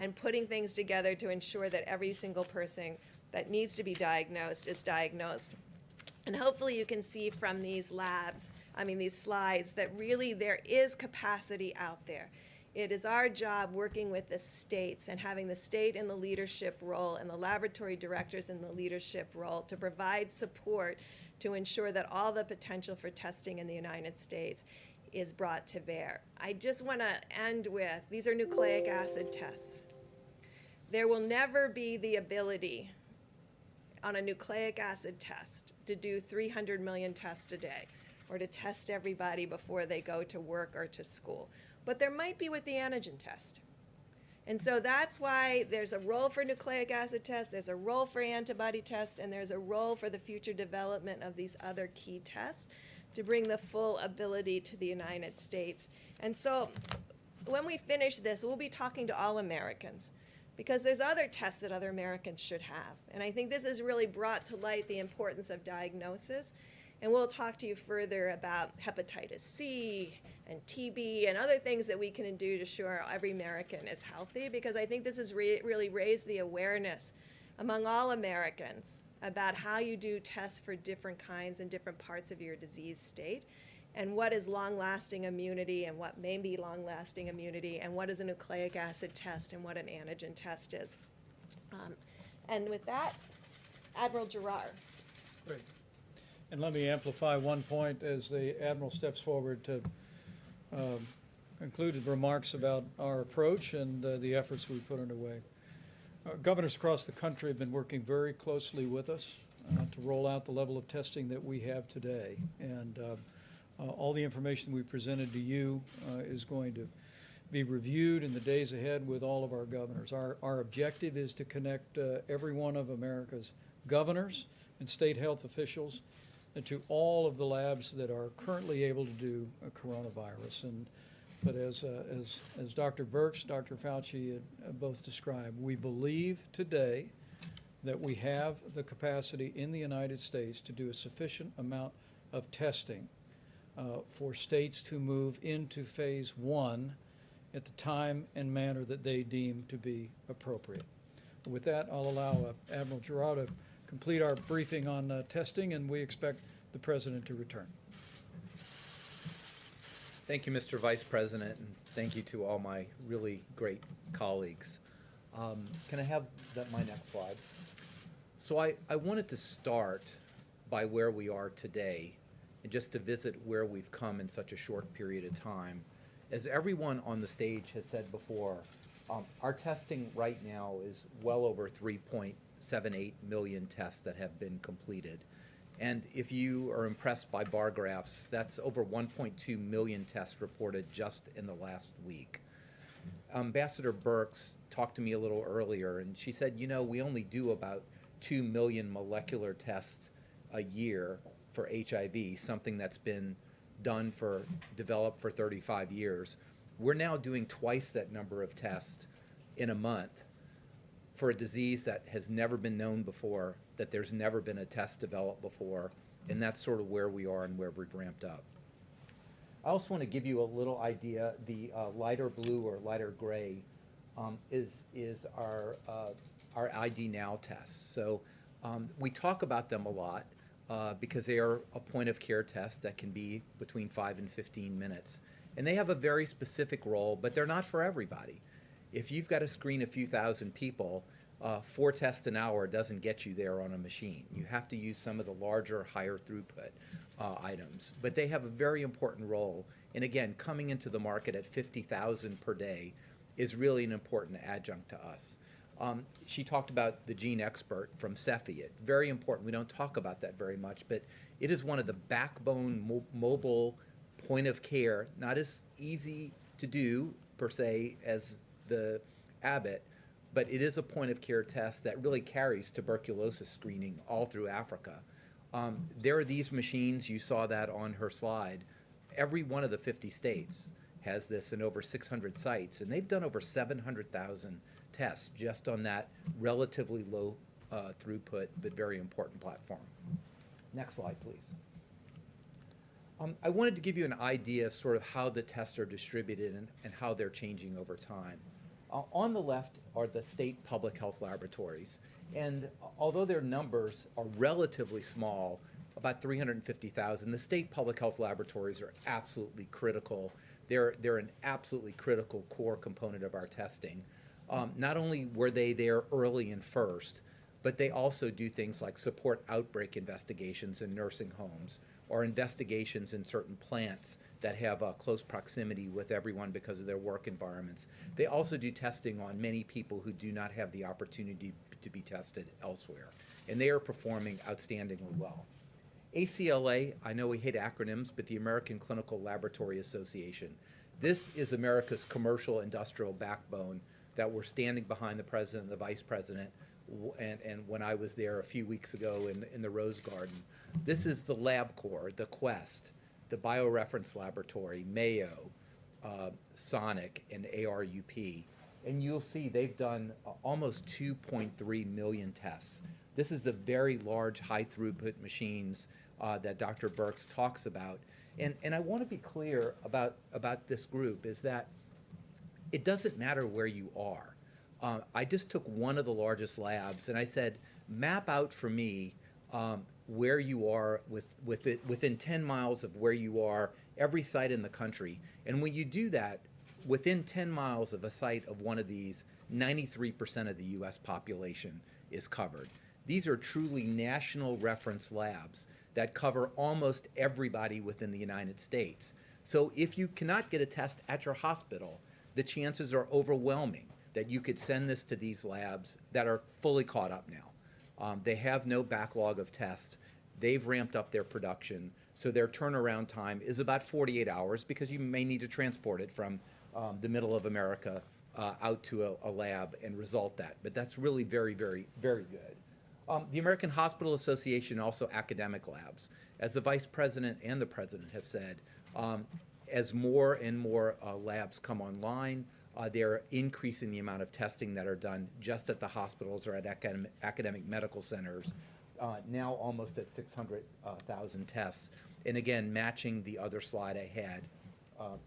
and putting things together to ensure that every single person that needs to be diagnosed is diagnosed. And hopefully you can see from these these slides, that really there is capacity out there. It is our job working with the states and having the state in the leadership role and the laboratory directors in the leadership role to provide support to ensure that all the potential for testing in the United States is brought to bear. I just want to end with, these are nucleic acid tests. There will never be the ability on a nucleic acid test to do 300 million tests a day or to test everybody before they go to work or to school. But there might be with the antigen test. And so that's why there's a role for nucleic acid tests, there's a role for antibody tests, and there's a role for the future development of these other key tests to bring the full ability to the United States. And so when we finish this, we'll be talking to all Americans, because there's other tests that other Americans should have. And I think this has really brought to light the importance of diagnosis. And we'll talk to you further about hepatitis C and TB and other things that we can do to ensure every American is healthy, because I think this has really raised the awareness among all Americans about how you do tests for different kinds and different parts of your disease state, and what is long-lasting immunity and what may be long-lasting immunity, and what is a nucleic acid test and what an antigen test is. And with that, Admiral Gerard. Great. And let me amplify one point as the Admiral steps forward to conclude remarks about our approach and the efforts we put underway. Governors across the country have been working very closely with us to roll out the level of testing that we have today. And all the information we presented to you is going to be reviewed in the days ahead with all of our governors. Our objective is to connect every one of America's governors and state health officials to all of the labs that are currently able to do a coronavirus. But as Dr. Birx, Dr. Fauci both described, we believe today that we have the capacity in the United States to do a sufficient amount of testing for states to move into phase 1 at the time and manner that they deem to be appropriate. With that, I'll allow Admiral Gerard to complete our briefing on testing, and we expect the President to return. Thank you, Mr. Vice President, and thank you to all my really great colleagues. Can I have my next slide? So I wanted to start by where we are today, and just to visit where we've come in such a short period of time. As everyone on the stage has said before, our testing right now is well over 3.78 million tests that have been completed. And if you are impressed by bar graphs, that's over 1.2 million tests reported just in the last week. Ambassador Birx talked to me a little earlier, and she said, we only do about 2 million molecular tests a year for HIV, something that's been developed for 35 years. We're now doing twice that number of tests in a month for a disease that has never been known before that there's never been a test developed before, and that's sort of where we are and where we've ramped up. I also want to give you a little idea. The lighter blue or lighter gray is our ID Now tests. So we talk about them a lot because they are a point of care test that can be between 5 and 15 minutes. And they have a very specific role, but they're not for everybody. If you've got to screen a few thousand people, 4 tests an hour doesn't get you there on a machine. You have to use some of the larger, higher throughput items. But they have a very important role. And again, coming into the market at 50,000 per day is really an important adjunct to us. She talked about the Gene Expert from Cepheid. Very important. We don't talk about that very much, but it is one of the backbone mobile point of care, not as easy to do per se as the Abbott, but it is a point of care test that really carries tuberculosis screening all through Africa. There are these machines, you saw that on her slide. Every one of the 50 states has this in over 600 sites, and they've done over 700,000 tests just on that relatively low throughput but very important platform. Next slide, please. I wanted to give you an idea of sort of how the tests are distributed and how they're changing over time. On the left are the state public health laboratories, and although their numbers are relatively small, about 350,000, the state public health laboratories are absolutely critical. They're an absolutely critical core component of our testing. Not only were they there early and first, but they also do things like support outbreak investigations in nursing homes or investigations in certain plants that have a close proximity with everyone because of their work environments. They also do testing on many people who do not have the opportunity to be tested elsewhere, and they are performing outstandingly well. ACLA, I know we hate acronyms, but the American Clinical Laboratory Association. This is America's commercial industrial backbone that we're standing behind the president and the vice president. And when I was there a few weeks ago in the Rose Garden, this is the LabCorp, the Quest, the BioReference Laboratory, Mayo, Sonic, and ARUP. And you'll see they've done almost 2.3 million tests. This is the very large, high throughput machines that Dr. Birx talks about. And I want to be clear about this group is that it doesn't matter where you are. I just took one of the largest labs and I said, map out for me where you are within 10 miles of where you are, every site in the country. And when you do that, within 10 miles of a site of one of these, 93% of the US population is covered. These are truly national reference labs that cover almost everybody within the United States. So if you cannot get a test at your hospital, the chances are overwhelming that you could send this to these labs that are fully caught up now. They have no backlog of tests. They've ramped up their production, so their turnaround time is about 48 hours because you may need to transport it from the middle of America out to a lab and result that. But that's really very, very, very good. The American Hospital Association, also academic labs. As the vice president and the president have said, as more and more labs come online, they're increasing the amount of testing that are done just at the hospitals or at academic medical centers, now almost at 600,000 tests. And again, matching the other slide I had,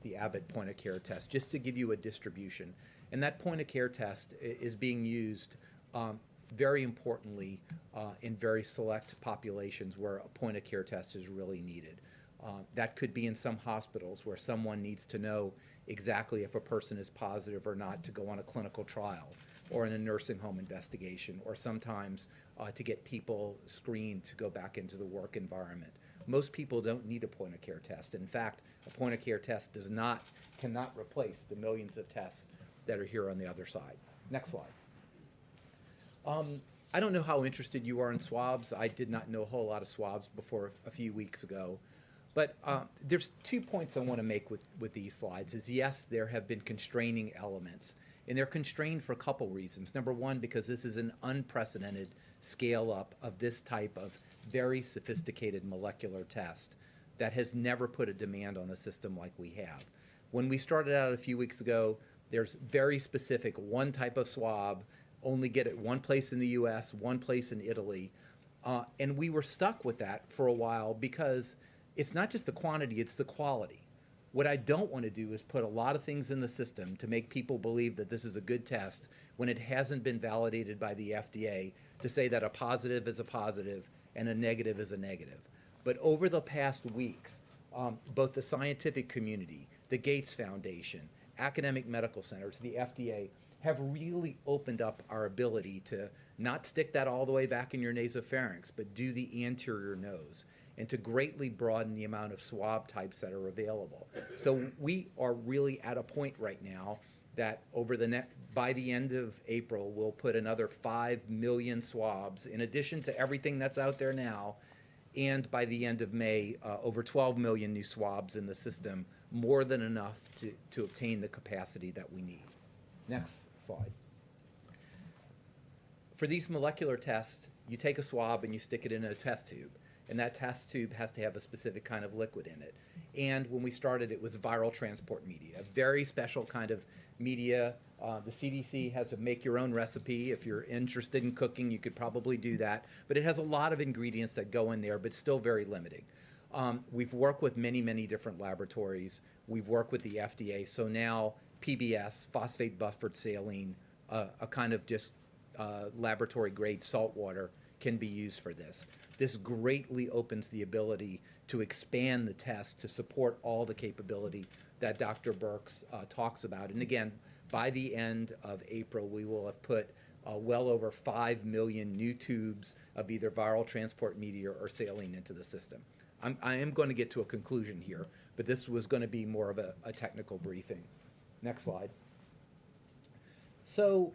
the Abbott point of care test, just to give you a distribution. And that point of care test is being used very importantly in very select populations where a point of care test is really needed. That could be in some hospitals where someone needs to know exactly if a person is positive or not to go on a clinical trial, or in a nursing home investigation, or sometimes to get people screened to go back into the work environment. Most people don't need a point of care test. In fact, a point of care test cannot replace the millions of tests that are here on the other side. Next slide. I don't know how interested you are in swabs. I did not know a whole lot of swabs before a few weeks ago. But there's 2 points I want to make with these slides is, yes, there have been constraining elements. And they're constrained for a couple reasons. Number one, because this is an unprecedented scale up of this type of very sophisticated molecular test that has never put a demand on a system like we have. When we started out a few weeks ago, there's very specific one type of swab, only get it one place in the US, one place in Italy. And we were stuck with that for a while because it's not just the quantity, it's the quality. What I don't want to do is put a lot of things in the system to make people believe that this is a good test when it hasn't been validated by the FDA to say that a positive is a positive and a negative is a negative. But over the past weeks, both the scientific community, the Gates Foundation, academic medical centers, the FDA, have really opened up our ability to not stick that all the way back in your nasopharynx, but do the anterior nose, and to greatly broaden the amount of swab types that are available. So we are really at a point right now that by the end of April, we'll put another 5 million swabs in addition to everything that's out there now. And by the end of May, over 12 million new swabs in the system, more than enough to obtain the capacity that we need. Next slide. For these molecular tests, you take a swab and you stick it in a test tube. And that test tube has to have a specific kind of liquid in it. And when we started, it was viral transport media, a very special kind of media. The CDC has a make-your-own recipe. If you're interested in cooking, you could probably do that. But it has a lot of ingredients that go in there, but still very limiting. We've worked with many, many different laboratories. We've worked with the FDA. So now PBS, phosphate buffered saline, a kind of just laboratory-grade salt water can be used for this. This greatly opens the ability to expand the test to support all the capability that Dr. Birx talks about. And again, by the end of April, we will have put well over 5 million new tubes of either viral transport media or saline into the system. I am going to get to a conclusion here, but this was going to be more of a technical briefing. Next slide. So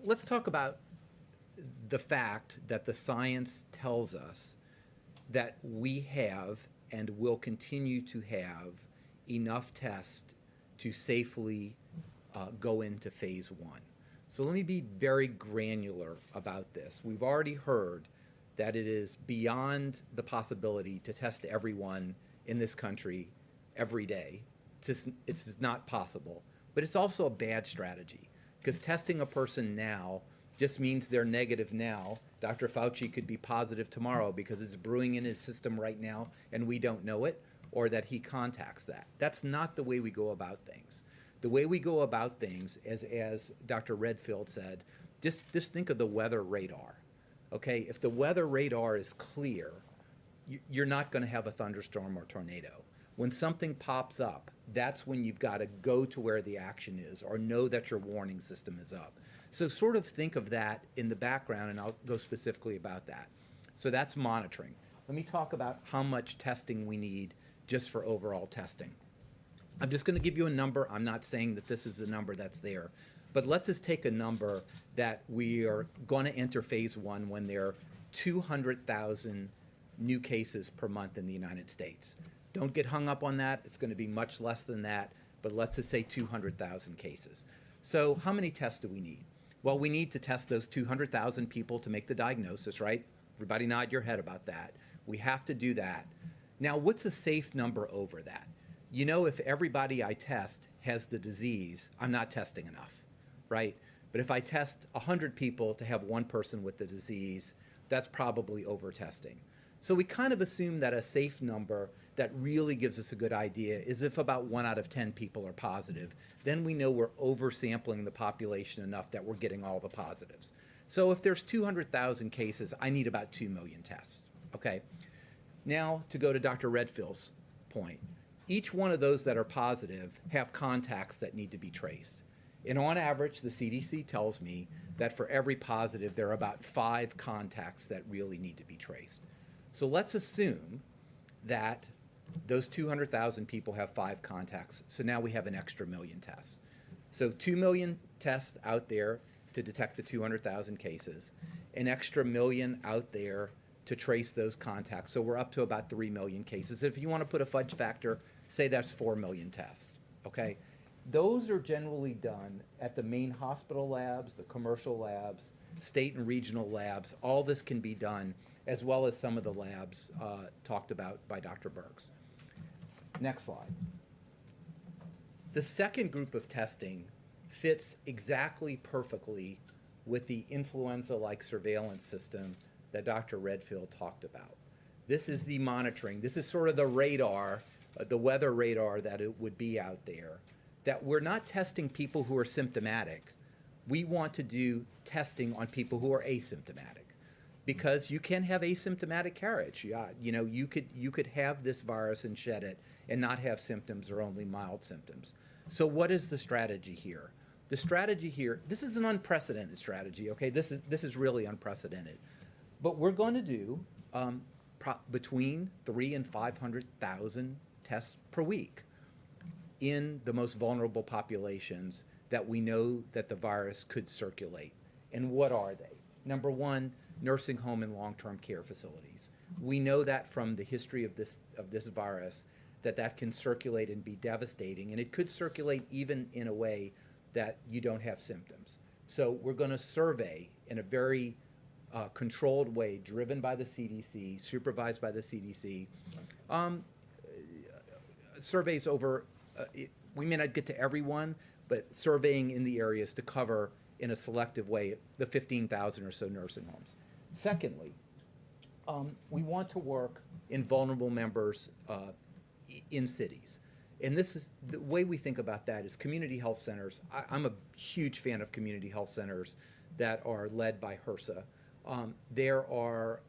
let's talk about the fact that the science tells us that we have and will continue to have enough tests to safely go into phase 1. So let me be very granular about this. We've already heard that it is beyond the possibility to test everyone in this country every day. It's not possible. But it's also a bad strategy, because testing a person now just means they're negative now. Dr. Fauci could be positive tomorrow because it's brewing in his system right now and we don't know it, or that he contacts that. That's not the way we go about things. The way we go about things, as Dr. Redfield said, just think of the weather radar. Okay, if the weather radar is clear, you're not going to have a thunderstorm or tornado. When something pops up, that's when you've got to go to where the action is or know that your warning system is up. So sort of think of that in the background, and I'll go specifically about that. So that's monitoring. Let me talk about how much testing we need just for overall testing. I'm just going to give you a number. I'm not saying that this is the number that's there, but let's just take a number that we are going to enter phase 1 when there are 200,000 new cases per month in the United States. Don't get hung up on that. It's going to be much less than that, but let's just say 200,000 cases. So how many tests do we need? Well, we need to test those 200,000 people to make the diagnosis, right? Everybody nod your head about that. We have to do that. Now, what's a safe number over that? You know, if everybody I test has the disease, I'm not testing enough, right? But if I test 100 people to have one person with the disease, that's probably over-testing. So we kind of assume that a safe number that really gives us a good idea is if about 1 out of 10 people are positive, then we know we're oversampling the population enough that we're getting all the positives. So if there's 200,000 cases, I need about 2 million tests, okay? Now to go to Dr. Redfield's point, each one of those that are positive have contacts that need to be traced. And on average, the CDC tells me that for every positive, there are about 5 contacts that really need to be traced. So let's assume that those 200,000 people have 5 contacts. So now we have an extra million tests. So 2 million tests out there to detect the 200,000 cases, an extra million out there to trace those contacts. So we're up to about 3 million cases. If you want to put a fudge factor, say that's 4 million tests, okay? Those are generally done at the main hospital labs, the commercial labs, state and regional labs. All this can be done, as well as some of the labs talked about by Dr. Birx. Next slide. The second group of testing fits exactly perfectly with the influenza-like surveillance system that Dr. Redfield talked about. This is the monitoring. This is sort of the radar, the weather radar that it would be out there, that we're not testing people who are symptomatic. We want to do testing on people who are asymptomatic, because you can have asymptomatic carriage. You know, you could have this virus and shed it and not have symptoms or only mild symptoms. So what is the strategy here? The strategy here, this is an unprecedented strategy, okay? This is really unprecedented. But we're going to do between 300,000 and 500,000 tests per week in the most vulnerable populations that we know that the virus could circulate. And what are they? Number one, nursing home and long-term care facilities. We know that from the history of this virus that can circulate and be devastating, and it could circulate even in a way that you don't have symptoms. So we're going to survey in a very controlled way, driven by the CDC, supervised by the CDC, surveys over, we may not get to everyone, but surveying in the areas to cover in a selective way the 15,000 or so nursing homes. Secondly, we want to work in vulnerable members in cities. And this is the way we think about that is community health centers. I'm a huge fan of community health centers that are led by HRSA. There are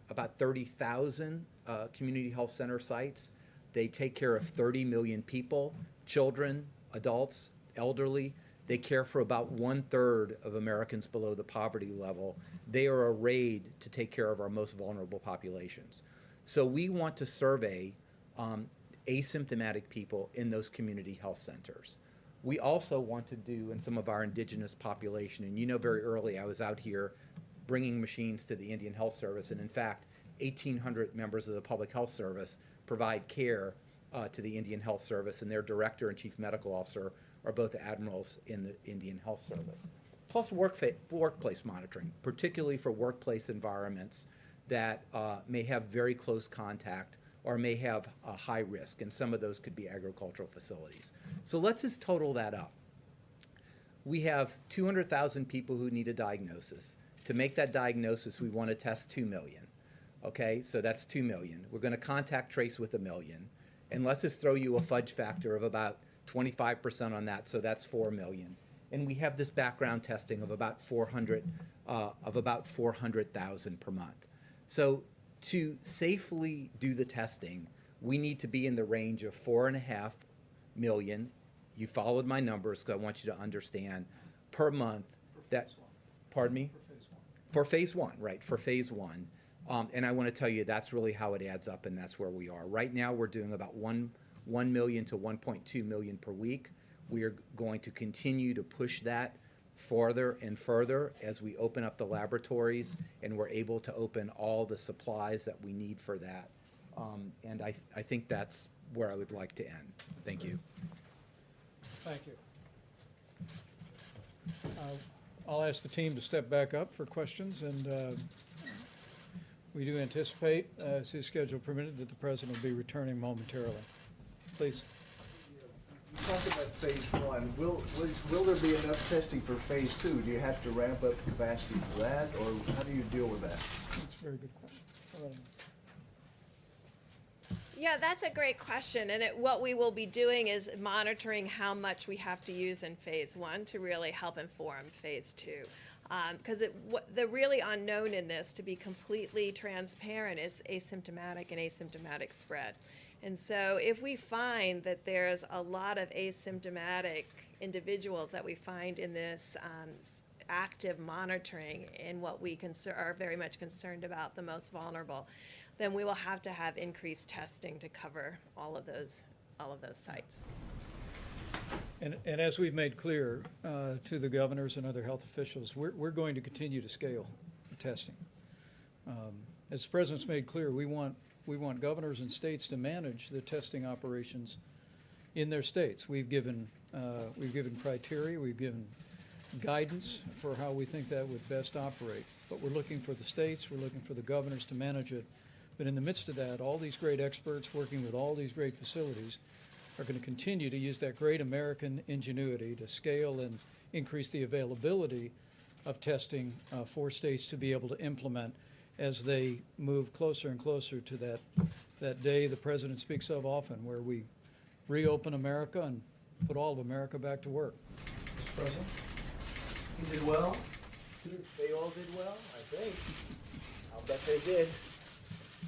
about 30,000 community health center sites. They take care of 30 million people, children, adults, elderly. They care for about 1/3 of Americans below the poverty level. They are arrayed to take care of our most vulnerable populations. So we want to survey asymptomatic people in those community health centers. We also want to do in some of our indigenous population, and you know very early I was out here bringing machines to the Indian Health Service, and in fact, 1,800 members of the Public Health Service provide care to the Indian Health Service, and their director and chief medical officer are both admirals in the Indian Health Service. Plus workplace monitoring, particularly for workplace environments that may have very close contact or may have a high risk, and some of those could be agricultural facilities. So let's just total that up. We have 200,000 people who need a diagnosis. To make that diagnosis, we want to test 2 million. Okay, so that's 2 million. We're going to contact trace with 1 million. And let's just throw you a fudge factor of about 25% on that, so that's 4 million. And we have this background testing of about 400,000 per month. So to safely do the testing, we need to be in the range of 4.5 million. You followed my numbers, because I want you to understand, per month. Pardon me? For phase one, right, for phase one. And I want to tell you that's really how it adds up, and that's where we are. Right now, we're doing about 1 million to 1.2 million per week. We are going to continue to push that farther and further as we open up the laboratories and we're able to open all the supplies that we need for that. And I think that's where I would like to end. Thank you. Thank you. I'll ask the team to step back up for questions, and we do anticipate, as his schedule permitted, that the president will be returning momentarily. Please. You talked about phase one. Will there be enough testing for phase two? Do you have to ramp up capacity for that, or how do you deal with that? That's a very good question. All right. Yeah, that's a great question. And what we will be doing is monitoring how much we have to use in phase one to really help inform phase two. Because the really unknown in this, to be completely transparent, is asymptomatic and asymptomatic spread. And so if we find that there's a lot of asymptomatic individuals that we find in this active monitoring in what we are very much concerned about, the most vulnerable, then we will have to have increased testing to cover all of those sites. And as we've made clear to the governors and other health officials, we're going to continue to scale the testing. As the president's made clear, we want governors and states to manage the testing operations in their states. We've given criteria, we've given guidance for how we think that would best operate. But we're looking for the states, we're looking for the governors to manage it. But in the midst of that, all these great experts working with all these great facilities are going to continue to use that great American ingenuity to scale and increase the availability of testing for states to be able to implement as they move closer and closer to that day the president speaks of often, where we reopen America and put all of America back to work. Mr. President? You did well? They all did well, I think. I'll bet they did.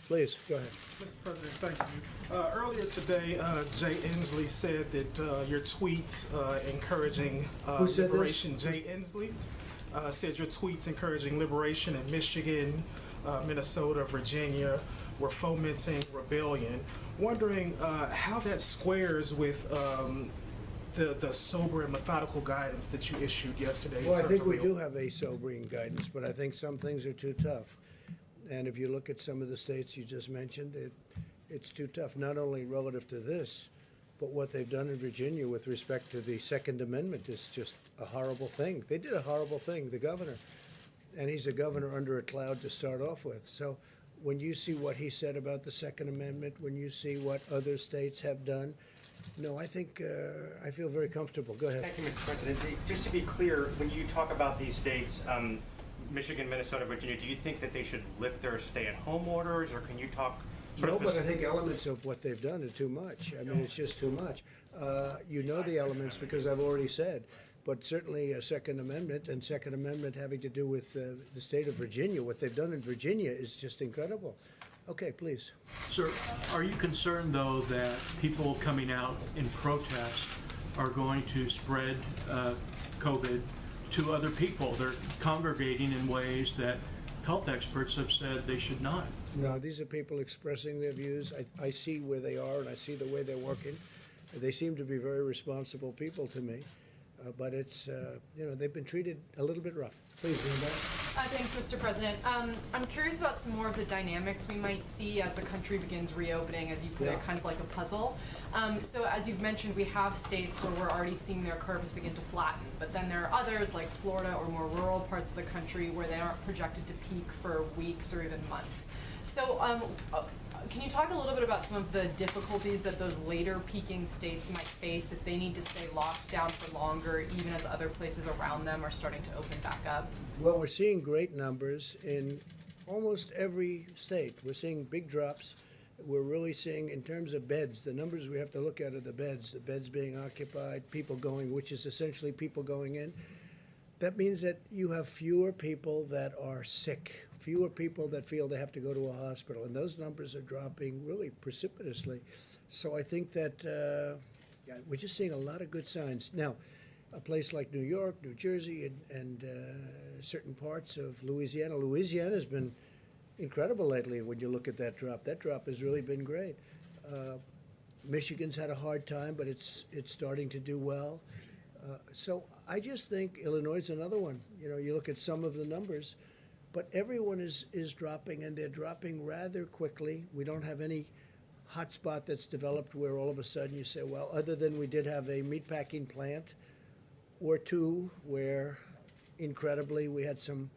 Please, go ahead. Mr. President, thank you. Earlier today, Jay Inslee said that your tweets encouraging Who said this? liberation. Jay Inslee said your tweets encouraging liberation in Michigan, Minnesota, Virginia were fomenting rebellion. Wondering how that squares with the sober and methodical guidance that you issued yesterday. Well, I think we do have a sobering guidance, but I think some things are too tough. And if you look at some of the states you just mentioned, it's too tough, not only relative to this, but what they've done in Virginia with respect to the Second Amendment is just a horrible thing. They did a horrible thing, the governor. And he's a governor under a cloud to start off with. So when you see what he said about the Second Amendment, when you see what other states have done, no, I think I feel very comfortable. Go ahead. Thank you, Mr. President. Just to be clear, when you talk about these states, Michigan, Minnesota, Virginia, do you think that they should lift their stay-at-home orders, or can you talk sort No, of but I think elements of what they've done are too much. I mean, it's just too much. You know the elements because I've already said, but certainly a Second Amendment and Second Amendment having to do with the state of Virginia, what they've done in Virginia is just incredible. Okay, please. Sir, are you concerned, though, that people coming out in protest are going to spread COVID to other people? They're congregating in ways that health experts have said they should not. No, these are people expressing their views. I see where they are and I see the way they're working. They seem to be very responsible people to me. But it's, they've been treated a little bit rough. Please, Linda. Thanks, Mr. President. I'm curious about some more of the dynamics we might see as the country begins reopening, as you put it, kind of like a puzzle. So as you've mentioned, we have states where we're already seeing their curves begin to flatten, but then there are others like Florida or more rural parts of the country where they aren't projected to peak for weeks or even months. So can you talk a little bit about some of the difficulties that those later peaking states might face if they need to stay locked down for longer, even as other places around them are starting to open back up? Well, we're seeing great numbers in almost every state. We're seeing big drops. We're really seeing, in terms of beds, the numbers we have to look at are the beds being occupied, people going, which is essentially people going in. That means that you have fewer people that are sick, fewer people that feel they have to go to a hospital, and those numbers are dropping really precipitously. So I think that we're just seeing a lot of good signs. Now, a place like New York, New Jersey, and certain parts of Louisiana. Louisiana has been incredible lately when you look at that drop. That drop has really been great. Michigan's had a hard time, but it's starting to do well. So I just think Illinois is another one. You know, you look at some of the numbers, but everyone is dropping, and they're dropping rather quickly. We don't have any hotspot that's developed where all of a sudden you say, well, other than we did have a meatpacking plant or two where incredibly we had some,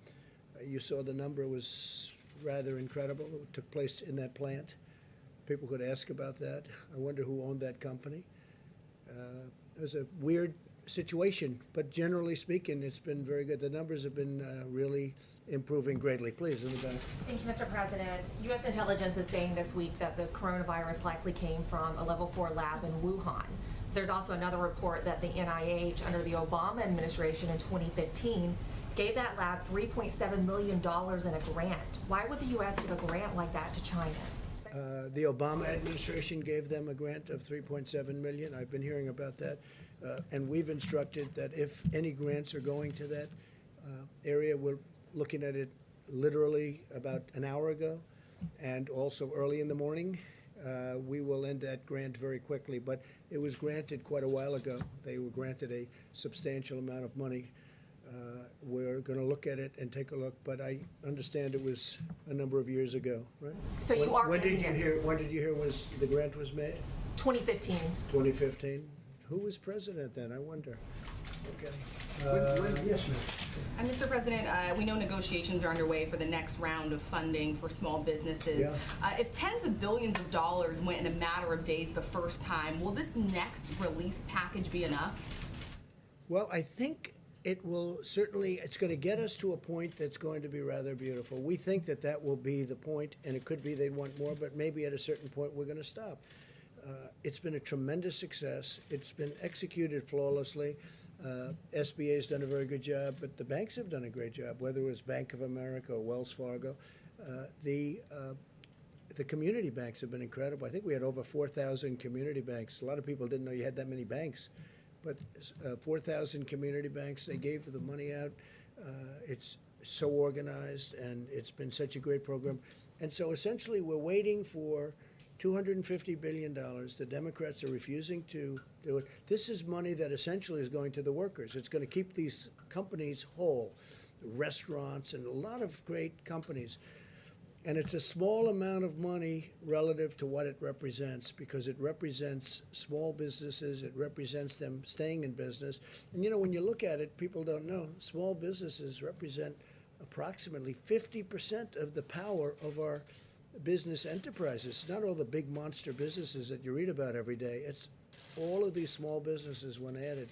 you saw the number was rather incredible that took place in that plant. People could ask about that. I wonder who owned that company. It was a weird situation, but generally speaking, it's been very good. The numbers have been really improving greatly. Please, in the back. Thank you, Mr. President. U.S. intelligence is saying this week that the coronavirus likely came from a level 4 lab in Wuhan. There's also another report that the NIH, under the Obama administration in 2015, gave that lab $3.7 million in a grant. Why would the U.S. give a grant like that to China? The Obama administration gave them a grant of $3.7 million. I've been hearing about that. And we've instructed that if any grants are going to that area, we're looking at it literally about an hour ago and also early in the morning. We will end that grant very quickly, but it was granted quite a while ago. They were granted a substantial amount of money. We're going to look at it and take a look, but I understand it was a number of years ago, right? So you are when did you hear? When did you hear was the grant was made? 2015. 2015. Who was president then? I wonder. Okay. Yes, ma'am. And Mr. President, we know negotiations are underway for the next round of funding for small businesses. Yeah. If tens of billions of dollars went in a matter of days the first time, will this next relief package be enough? Well, I think it will certainly, it's going to get us to a point that's going to be rather beautiful. We think that that will be the point, and it could be they'd want more, but maybe at a certain point we're going to stop. It's been a tremendous success. It's been executed flawlessly. SBA's done a very good job, but the banks have done a great job, whether it was Bank of America or Wells Fargo. The community banks have been incredible. I think we had over 4,000 community banks. A lot of people didn't know you had that many banks, but 4,000 community banks, they gave the money out. It's so organized, and it's been such a great program. And so essentially we're waiting for $250 billion. The Democrats are refusing to do it. This is money that essentially is going to the workers. It's going to keep these companies whole, restaurants and a lot of great companies. And it's a small amount of money relative to what it represents, because it represents small businesses, it represents them staying in business. And you know, when you look at it, people don't know, small businesses represent approximately 50% of the power of our business enterprises. Not all the big monster businesses that you read about every day. It's all of these small businesses when added.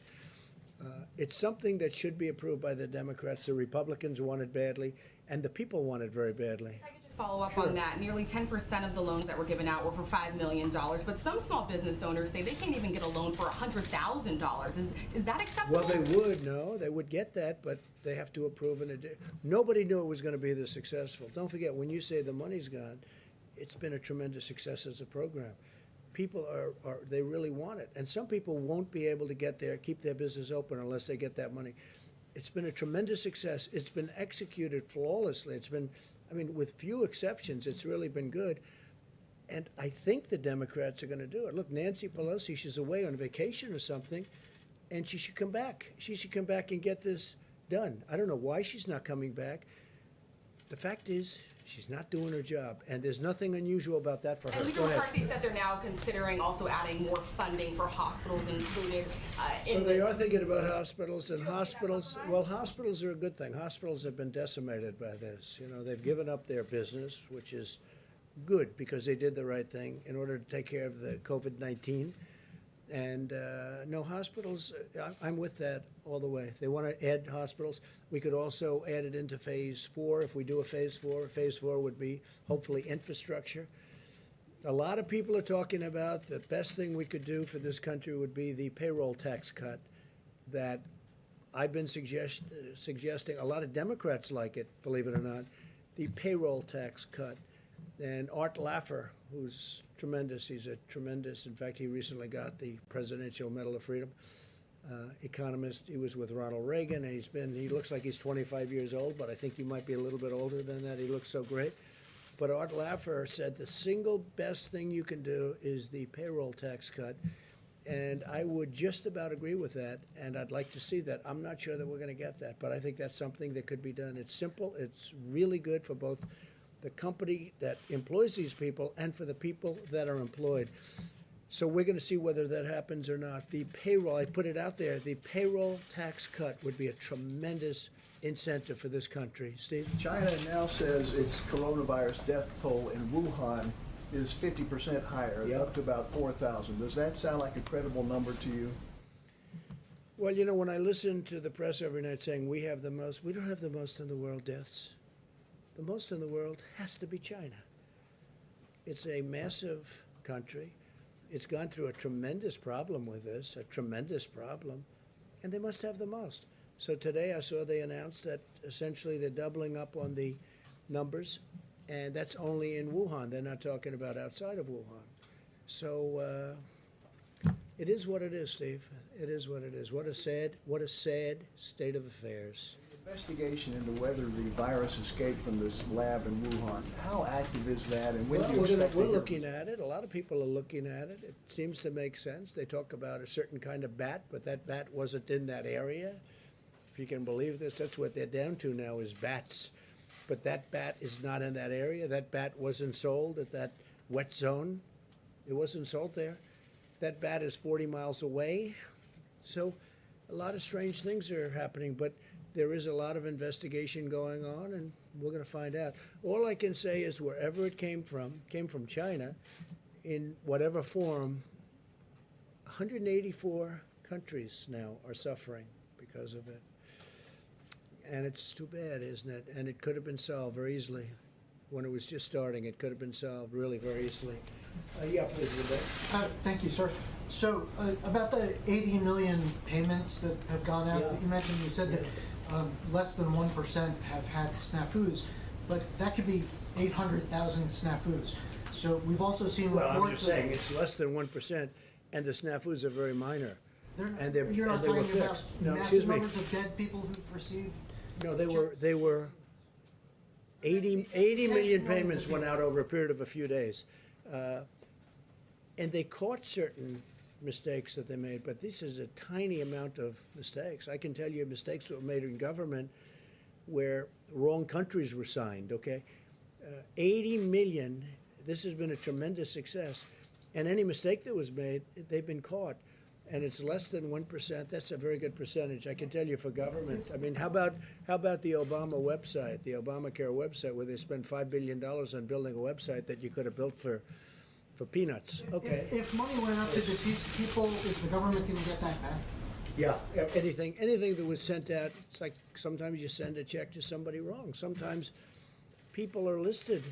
It's something that should be approved by the Democrats. The Republicans want it badly, and the people want it very badly. If I could just follow up on that. Nearly 10% of the loans that were given out were for $5 million, but some small business owners say they can't even get a loan for $100,000. Is that acceptable? Well, they would get that, but they have to approve it. Nobody knew it was going to be this successful. Don't forget, when you say the money's gone, it's been a tremendous success as a program. People they really want it. And some people won't be able to get there, keep their business open unless they get that money. It's been a tremendous success. It's been executed flawlessly. It's been, I mean, with few exceptions, it's really been good. And I think the Democrats are going to do it. Look, Nancy Pelosi, she's away on vacation or something, and she should come back. She should come back and get this done. I don't know why she's not coming back. The fact is, she's not doing her job, and there's nothing unusual about that for her. And Leader McCarthy said they're now considering also adding more funding for hospitals included in So they this. are thinking about hospitals, and hospitals, well, hospitals are a good thing. Hospitals have been decimated by this. You know, they've given up their business, which is good because they did the right thing in order to take care of the COVID-19. And no, hospitals, I'm with that all the way. If they want to add hospitals, we could also add it into phase 4. If we do a phase 4, phase 4 would be hopefully infrastructure. A lot of people are talking about the best thing we could do for this country would be the payroll tax cut that I've been suggesting. A lot of Democrats like it, believe it or not, the payroll tax cut. And Art Laffer, who's tremendous, he's a tremendous, in fact, he recently got the Presidential Medal of Freedom, economist. He was with Ronald Reagan, and he looks like he's 25 years old, but I think he might be a little bit older than that. He looks so great. But Art Laffer said the single best thing you can do is the payroll tax cut. And I would just about agree with that, and I'd like to see that. I'm not sure that we're going to get that, but I think that's something that could be done. It's simple. It's really good for both the company that employs these people and for the people that are employed. So we're going to see whether that happens or not. The payroll, I put it out there, the payroll tax cut would be a tremendous incentive for this country. Steve? China now says its coronavirus death toll in Wuhan is 50% higher, Yep. up to about 4,000. Does that sound like a credible number to you? Well, you know, when I listen to the press every night saying we have the most, we don't have the most in the world deaths. The most in the world has to be China. It's a massive country. It's gone through a tremendous problem with this, a tremendous problem, and they must have the most. So today I saw they announced that essentially they're doubling up on the numbers, and that's only in Wuhan. They're not talking about outside of Wuhan. So it is what it is, Steve. It is what it is. What a sad state of affairs. Investigation into whether the virus escaped from this lab in Wuhan, how active is that, and when Well, do you expect we're to hear? looking at it. A lot of people are looking at it. It seems to make sense. They talk about a certain kind of bat, but that bat wasn't in that area. If you can believe this, that's what they're down to now is bats. But that bat is not in that area. That bat wasn't sold at that wet zone. It wasn't sold there. That bat is 40 miles away. So a lot of strange things are happening, but there is a lot of investigation going on, and we're going to find out. All I can say is wherever it came from China, in whatever form. 184 countries now are suffering because of it. And it's too bad, isn't it? And it could have been solved very easily. When it was just starting, it could have been solved really very easily. Yeah, please, Vivek. Thank you, sir. So about the 80 million payments that have gone out, that you mentioned, you said that less than 1% have had snafus, but that could be 800,000 snafus. So we've also seen reports. Well, I'm just saying it's less than 1%, and the snafus are very minor. You're not talking about No, massive numbers of dead people who've received. No, they were 80 million payments went out over a period of a few days. And they caught certain mistakes that they made, but this is a tiny amount of mistakes. I can tell you mistakes that were made in government where wrong countries were signed, okay? 80 million, this has been a tremendous success. And any mistake that was made, they've been caught. And it's less than 1%. That's a very good percentage, I can tell you, for government. I mean, how about the Obama website, the Obamacare website, where they spent $5 billion on building a website that you could have built for peanuts? Okay. If money went out to deceased people, is the government going to get that back? Yeah, anything that was sent out, it's like sometimes you send a check to somebody wrong. Sometimes people are listed,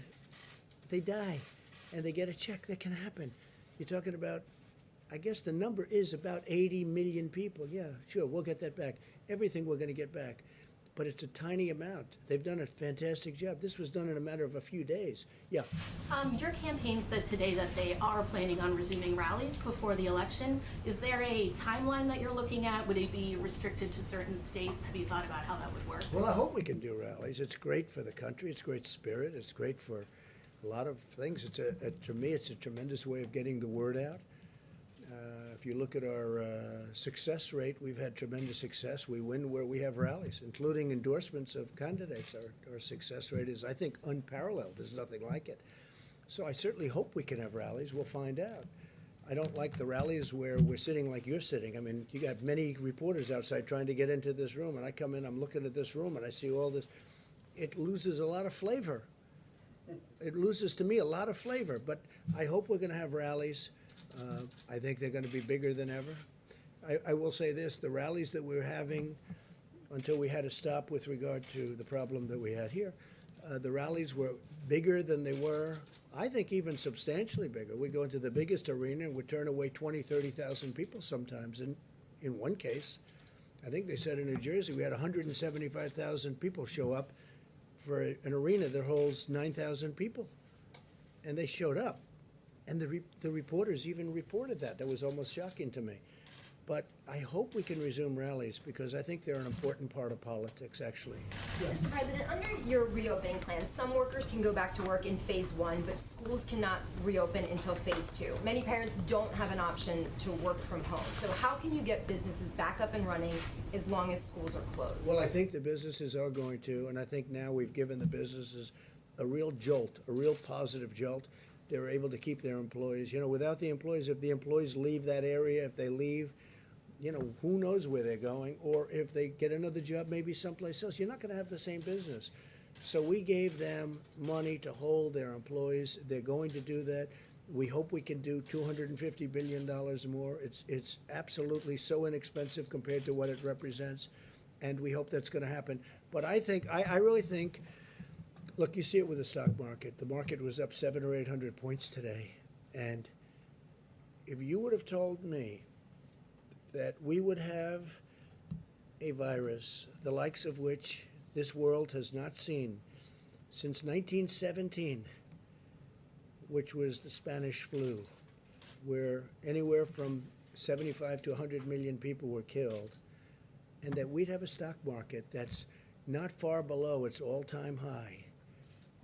they die, and they get a check. That can happen. You're talking about, I guess the number is about 80 million people. Yeah, sure, we'll get that back. Everything we're going to get back. But it's a tiny amount. They've done a fantastic job. This was done in a matter of a few days. Yeah. Your campaign said today that they are planning on resuming rallies before the election. Is there a timeline that you're looking at? Would it be restricted to certain states? Have you thought about how that would work? Well, I hope we can do rallies. It's great for the country. It's great spirit. It's great for a lot of things. To me, it's a tremendous way of getting the word out. If you look at our success rate, we've had tremendous success. We win where we have rallies, including endorsements of candidates. Our success rate is, I think, unparalleled. There's nothing like it. So I certainly hope we can have rallies. We'll find out. I don't like the rallies where we're sitting like you're sitting. I mean, you got many reporters outside trying to get into this room, and I come in, I'm looking at this room, and I see all this. It loses a lot of flavor. It loses, to me, a lot of flavor. But I hope we're going to have rallies. I think they're going to be bigger than ever. I will say this, the rallies that we're having until we had to stop with regard to the problem that we had here, the rallies were bigger than they were, I think even substantially bigger. We go into the biggest arena and we turn away 20, 30,000 people sometimes. And in one case, I think they said in New Jersey, we had 175,000 people show up for an arena that holds 9,000 people. And they showed up. And the reporters even reported that. That was almost shocking to me. But I hope we can resume rallies because I think they're an important part of politics, actually. Yeah. Mr. President, under your reopening plan, some workers can go back to work in phase 1, but schools cannot reopen until phase 2. Many parents don't have an option to work from home. So how can you get businesses back up and running as long as schools are closed? Well, I think the businesses are going to, and I think now we've given the businesses a real jolt, a real positive jolt. They're able to keep their employees. You know, without the employees, if the employees leave that area, if they leave, you know, who knows where they're going, or if they get another job maybe someplace else, you're not going to have the same business. So we gave them money to hold their employees. They're going to do that. We hope we can do $250 billion more. It's absolutely so inexpensive compared to what it represents, and we hope that's going to happen. But I really think, look, you see it with the stock market. The market was up 700 or 800 points today. And if you would have told me that we would have a virus, the likes of which this world has not seen since 1917, which was the Spanish flu, where anywhere from 75 to 100 million people were killed, and that we'd have a stock market that's not far below its all-time high.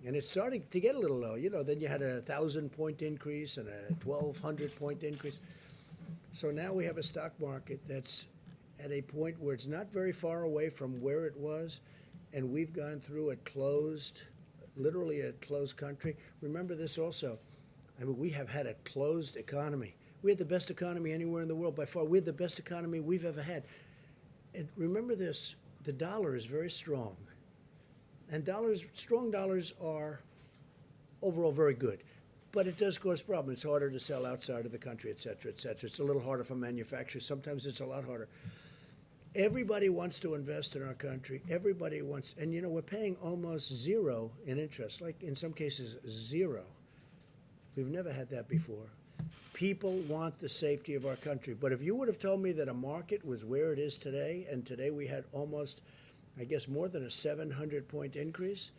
And it's starting to get a little low. You know, then you had a 1,000-point increase and a 1,200-point increase. So now we have a stock market that's at a point where it's not very far away from where it was, and we've gone through a closed, literally a closed country. Remember this also. I mean, we have had a closed economy. We had the best economy anywhere in the world by far. We had the best economy we've ever had. And remember this, the dollar is very strong. And strong dollars are overall very good. But it does cause problems. It's harder to sell outside of the country, et cetera, et cetera. It's a little harder for manufacturers. Sometimes it's a lot harder. Everybody wants to invest in our country. Everybody wants, and you know, we're paying almost zero in interest, like in some cases, zero. We've never had that before. People want the safety of our country. But if you would have told me that a market was where it is today, and today we had almost, I guess, more than a 700-point increase,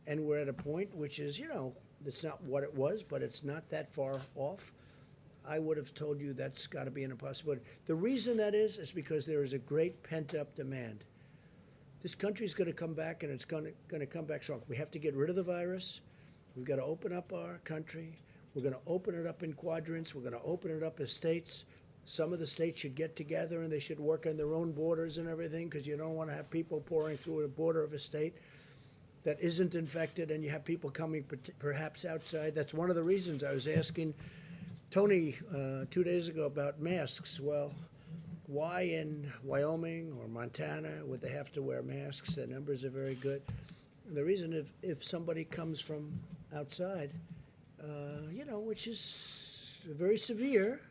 and we're at a point which is, you know, it's not what it was, but it's not that far off, I would have told you that's got to be an impossibility. The reason that is because there is a great pent-up demand. This country's going to come back, and it's going to come back strong. We have to get rid of the virus. We've got to open up our country. We're going to open it up in quadrants. We're going to open it up as states. Some of the states should get together, and they should work on their own borders and everything, because you don't want to have people pouring through a border of a state that isn't infected, and you have people coming perhaps outside. That's one of the reasons I was asking Tony 2 days ago about masks. Well, why in Wyoming or Montana would they have to wear masks? The numbers are very good. And the reason, if somebody comes from outside, you know, which is very severe,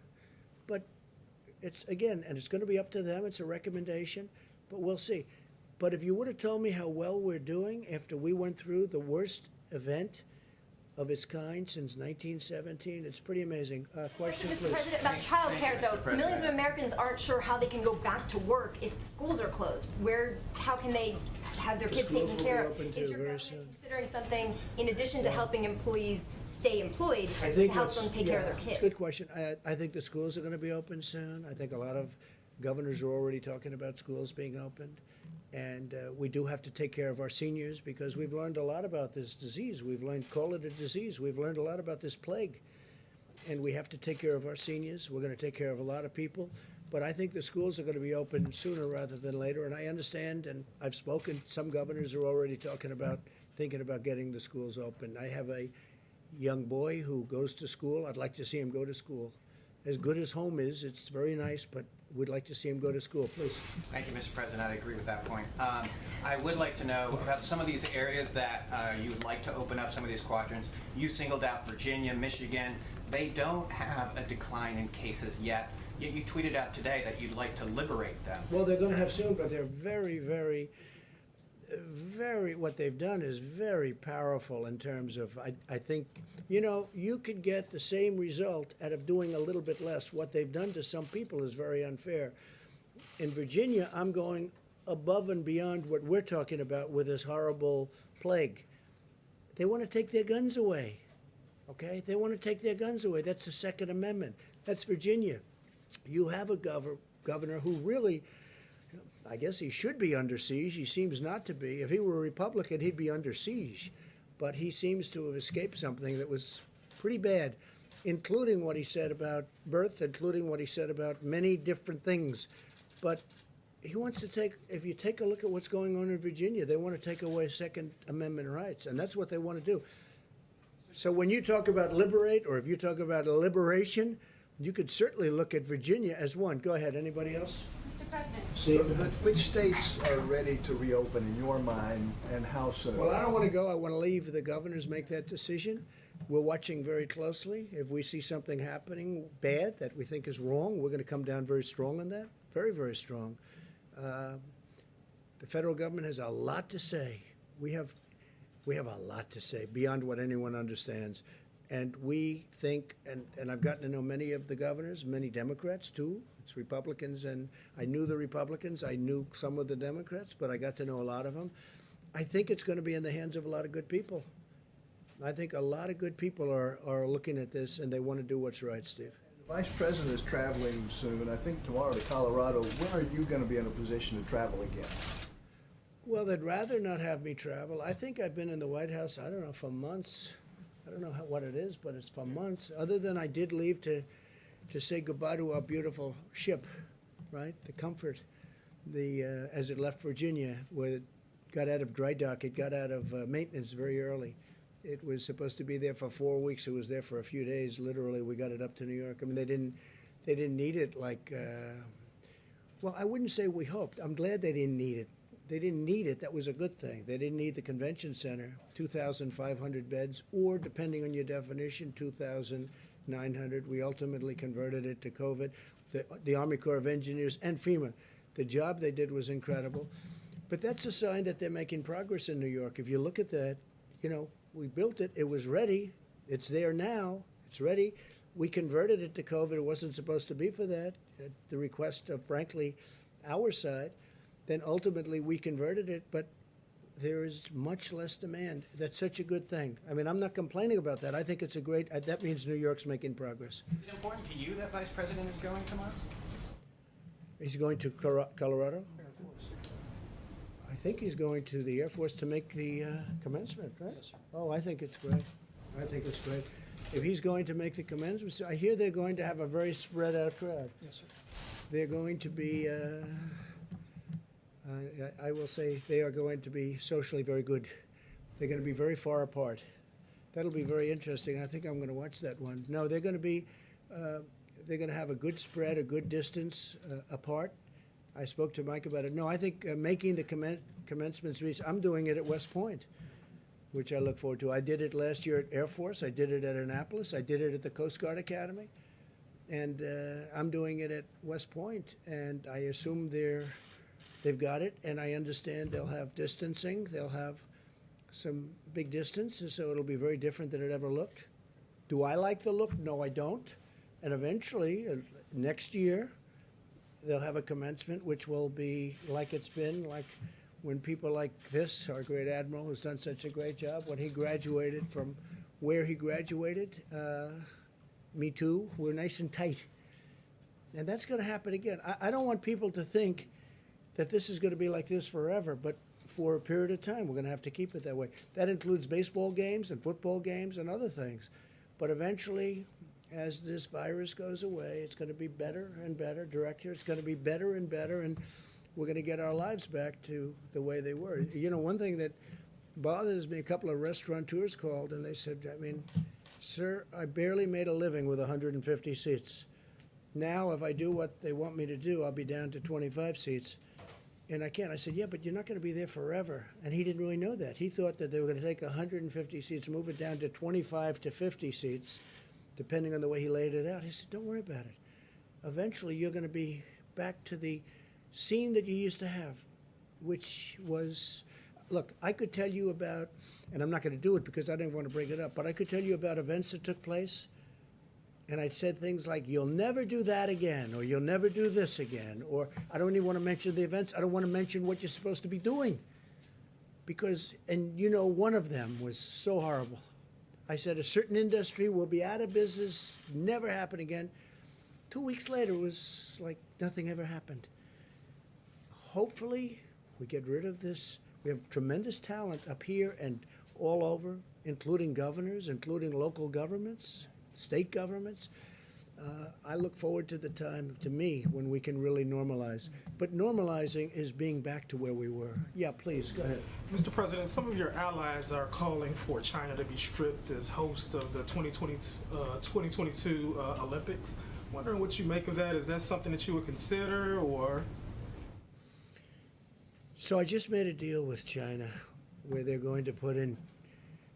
but it's, again, and it's going to be up to them. It's a recommendation, but we'll see. But if you would have told me how well we're doing after we went through the worst event of its kind since 1917, it's pretty amazing. Question, Mr. please. President, about childcare, though, millions of Americans aren't sure how they can go back to work if schools are closed. How can they have their kids taken care of? Is your government considering something in addition to helping employees stay employed to help them take care of their kids? It's a good question. I think the schools are going to be open soon. I think a lot of governors are already talking about schools being opened. And we do have to take care of our seniors, because we've learned a lot about this disease. We've learned, call it a disease. We've learned a lot about this plague. And we have to take care of our seniors. We're going to take care of a lot of people. But I think the schools are going to be open sooner rather than later. And I understand, and I've spoken, some governors are already thinking about getting the schools open. I have a young boy who goes to school. I'd like to see him go to school. As good as home is, it's very nice, but we'd like to see him go to school, please. Thank you, Mr. President. I agree with that point. I would like to know about some of these areas that you would like to open up, some of these quadrants. You singled out Virginia, Michigan. They don't have a decline in cases yet. Yet you tweeted out today that you'd like to liberate them. Well, they're going to have soon, but they're very, very, what they've done is very powerful in terms of, I think, you know, you could get the same result out of doing a little bit less. What they've done to some people is very unfair. In Virginia, I'm going above and beyond what we're talking about with this horrible plague. They want to take their guns away, okay? They want to take their guns away. That's the Second Amendment. That's Virginia. You have a governor who really, I guess he should be under siege. He seems not to be. If he were a Republican, he'd be under siege. But he seems to have escaped something that was pretty bad, including what he said about birth, including what he said about many different things. But he wants to take, if you take a look at what's going on in Virginia, they want to take away Second Amendment rights, and that's what they want to do. So when you talk about liberate, or if you talk about liberation, you could certainly look at Virginia as one. Go ahead, anybody else? Mr. President. Which states are ready to reopen in your mind, and how soon? Well, I don't want to go. I want to leave the governors make that decision. We're watching very closely. If we see something happening bad that we think is wrong, we're going to come down very strong on that. Very, very strong. The federal government has a lot to say. We have a lot to say beyond what anyone understands. And we think, and I've gotten to know many of the governors, many Democrats too. It's Republicans, and I knew the Republicans. I knew some of the Democrats, but I got to know a lot of them. I think it's going to be in the hands of a lot of good people. I think a lot of good people are looking at this, and they want to do what's right, Steve. The Vice President is traveling soon, I think tomorrow to Colorado. When are you going to be in a position to travel again? Well, they'd rather not have me travel. I think I've been in the White House, I don't know, for months. I don't know what it is, but it's for months. Other than I did leave to say goodbye to our beautiful ship, right? The Comfort, as it left Virginia, where it got out of dry dock. It got out of maintenance very early. It was supposed to be there for 4 weeks. It was there for a few days. Literally, we got it up to New York. I mean, they didn't need it like Well, I wouldn't say we hoped. I'm glad they didn't need it. They didn't need it. That was a good thing. They didn't need the convention center, 2,500 beds, or depending on your definition, 2,900. We ultimately converted it to COVID. The Army Corps of Engineers and FEMA, the job they did was incredible. But that's a sign that they're making progress in New York. If you look at that, you know, we built it. It was ready. It's there now. It's ready. We converted it to COVID. It wasn't supposed to be for that, at the request of, frankly, our side. Then ultimately we converted it, but there is much less demand. That's such a good thing. I mean, I'm not complaining about that. I think it's a great, that means New York's making progress. Is it important to you that Vice President is going tomorrow? He's going to Colorado? I think he's going to the Air Force to make the commencement, right? Yes, sir. Oh, I think it's great. I think it's great. If he's going to make the commencement, I hear they're going to have a very spread out crowd. Yes, sir. They're going to be, I will say, they are going to be socially very good. They're going to be very far apart. That'll be very interesting. I think I'm going to watch that one. No, they're going to be, they're going to have a good spread, a good distance apart. I spoke to Mike about it. No, I think making the commencement speech, I'm doing it at West Point, which I look forward to. I did it last year at Air Force. I did it at Annapolis. I did it at the Coast Guard Academy. And I'm doing it at West Point. And I assume they've got it. And I understand they'll have distancing. They'll have some big distances, so it'll be very different than it ever looked. Do I like the look? No, I don't. And eventually, next year, they'll have a commencement which will be like it's been, like when people like this, our great admiral has done such a great job, when he graduated from where he graduated, me too, we're nice and tight. And that's going to happen again. I don't want people to think that this is going to be like this forever, but for a period of time, we're going to have to keep it that way. That includes baseball games and football games and other things. But eventually, as this virus goes away, it's going to be better and better. Director, it's going to be better and better, and we're going to get our lives back to the way they were. You know, one thing that bothers me, a couple of restaurateurs called, and they said, I mean, sir, I barely made a living with 150 seats. Now, if I do what they want me to do, I'll be down to 25 seats. And I can't. I said, yeah, but you're not going to be there forever. And he didn't really know that. He thought that they were going to take 150 seats, move it down to 25 to 50 seats, depending on the way he laid it out. He said, don't worry about it. Eventually, you're going to be back to the scene that you used to have, which was, look, I could tell you about, and I'm not going to do it because I didn't want to bring it up, but I could tell you about events that took place. And I said things like, you'll never do that again, or you'll never do this again, or I don't even want to mention the events. I don't want to mention what you're supposed to be doing. Because, and you know, one of them was so horrible. I said, a certain industry will be out of business, never happen again. 2 weeks later, it was like nothing ever happened. Hopefully, we get rid of this. We have tremendous talent up here and all over, including governors, including local governments, state governments. I look forward to the time, to me, when we can really normalize. But normalizing is being back to where we were. Yeah, please, go ahead. Mr. President, some of your allies are calling for China to be stripped as host of the 2022 Olympics. Wondering what you make of that. Is that something that you would consider, or? So I just made a deal with China where they're going to put in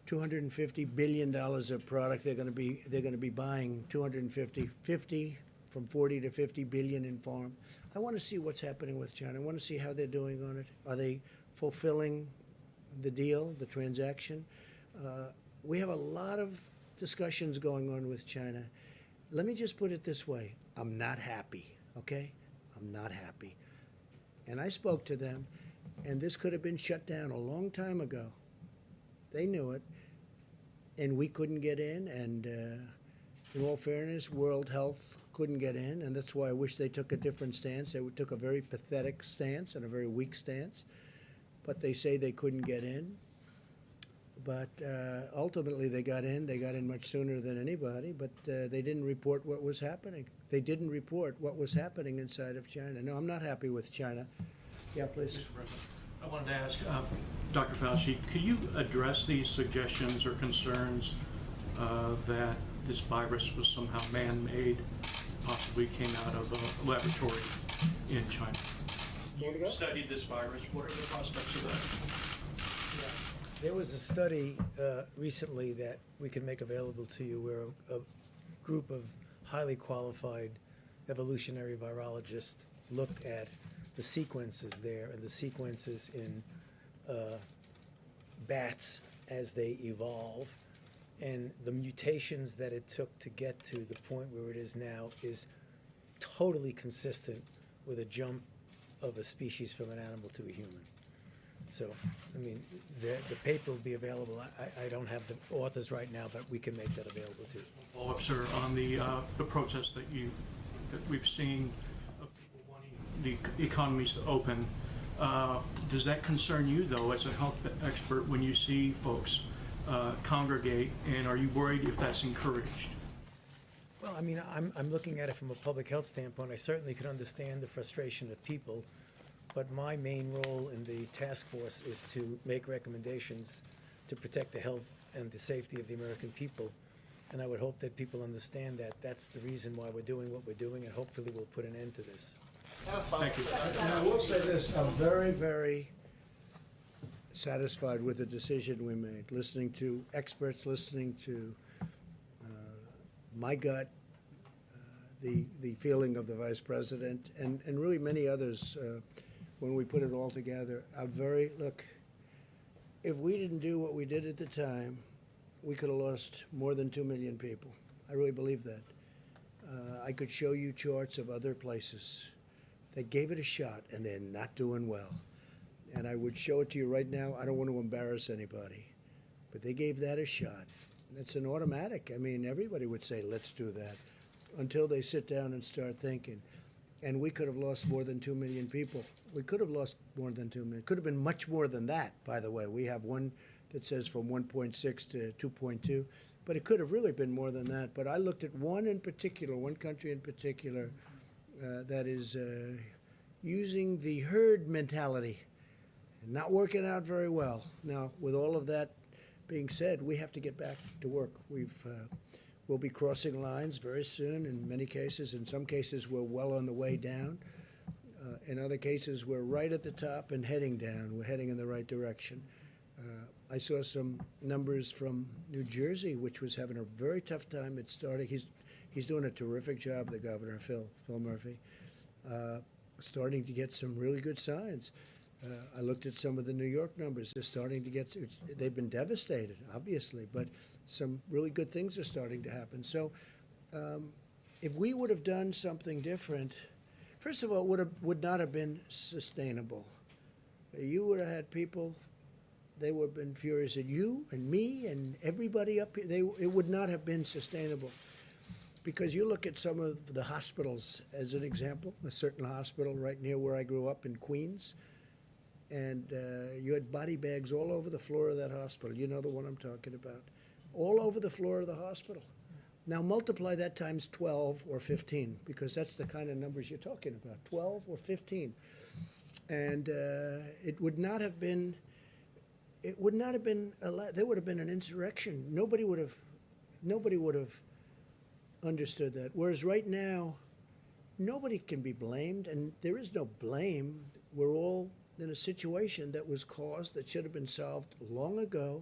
$250 billion of product. They're going to be buying 50 from 40 to 50 billion in farm. I want to see what's happening with China. I want to see how they're doing on it. Are they fulfilling the deal, the transaction? We have a lot of discussions going on with China. Let me just put it this way. I'm not happy, okay? I'm not happy. And I spoke to them, and this could have been shut down a long time ago. They knew it, and we couldn't get in, and in all fairness, World Health couldn't get in, and that's why I wish they took a different stance. They took a very pathetic stance and a very weak stance, but they say they couldn't get in. But ultimately, they got in much sooner than anybody, but they didn't report what was happening. They didn't report what was happening inside of China. No, I'm not happy with China. Yeah, please. Mr. President, I wanted to ask Dr. Fauci, could you address these suggestions or concerns that this virus was somehow man-made, possibly came out of a laboratory? in China. Want to go? You studied this virus. What are the prospects of that? There was a study recently that we can make available to you where a group of highly qualified evolutionary virologists looked at the sequences there and the sequences in bats as they evolve. And the mutations that it took to get to the point where it is now is totally consistent with a jump of a species from an animal to a human. So, I mean, the paper will be available. I don't have the authors right now, but we can make that available to you. Follow up, sir, on the protests that we've seen of people wanting the economies to open. Does that concern you, though, as a health expert, when you see folks congregate, and are you worried if that's encouraged? Well, I mean, I'm looking at it from a public health standpoint. I certainly can understand the frustration of people, but my main role in the task force is to make recommendations to protect the health and the safety of the American people. And I would hope that people understand that that's the reason why we're doing what we're doing, and hopefully we'll put an end to this. Thank you. And I will say this, I'm very, very satisfied with the decision we made, listening to experts, listening to my gut, the feeling of the vice president, and really many others when we put it all together. Look, if we didn't do what we did at the time, we could have lost more than 2 million people. I really believe that. I could show you charts of other places that gave it a shot and they're not doing well. And I would show it to you right now. I don't want to embarrass anybody, but they gave that a shot. It's an automatic. I mean, everybody would say, let's do that, until they sit down and start thinking. And we could have lost more than 2 million people. We could have lost more than 2 million. Could have been much more than that, by the way. We have one that says from 1.6 to 2.2, but it could have really been more than that. But I looked at one in particular, one country in particular, that is using the herd mentality, not working out very well. Now, with all of that being said, we have to get back to work. We'll be crossing lines very soon in many cases. In some cases, we're well on the way down. In other cases, we're right at the top and heading down. We're heading in the right direction. I saw some numbers from New Jersey, which was having a very tough time. It's starting. He's doing a terrific job, the governor, Phil Murphy, starting to get some really good signs. I looked at some of the New York numbers. They're starting to get, they've been devastated, obviously, but some really good things are starting to happen. So if we would have done something different, first of all, it would not have been sustainable. You would have had people, they would have been furious at you and me and everybody up here. It would not have been sustainable. Because you look at some of the hospitals, as an example, a certain hospital right near where I grew up in Queens, and you had body bags all over the floor of that hospital. You know the one I'm talking about. All over the floor of the hospital. Now multiply that times 12 or 15, because that's the kind of numbers you're talking about, 12 or 15. And it would not have been, there would have been an insurrection. Nobody would have understood that. Whereas right now, nobody can be blamed, and there is no blame. We're all in a situation that was caused, that should have been solved long ago.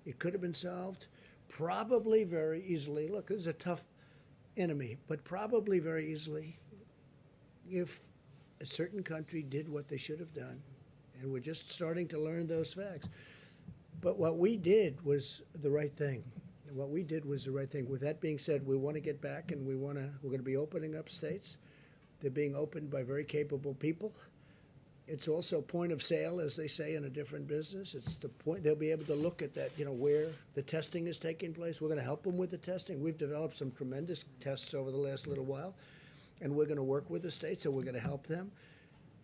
It could have been solved probably very easily. Look, this is a tough enemy, but probably very easily if a certain country did what they should have done. And we're just starting to learn those facts. But what we did was the right thing. What we did was the right thing. With that being said, we want to get back, and we're going to be opening up states. They're being opened by very capable people. It's also point of sale, as they say in a different business. It's the point, they'll be able to look at that, where the testing is taking place. We're going to help them with the testing. We've developed some tremendous tests over the last little while, and we're going to work with the states, and we're going to help them.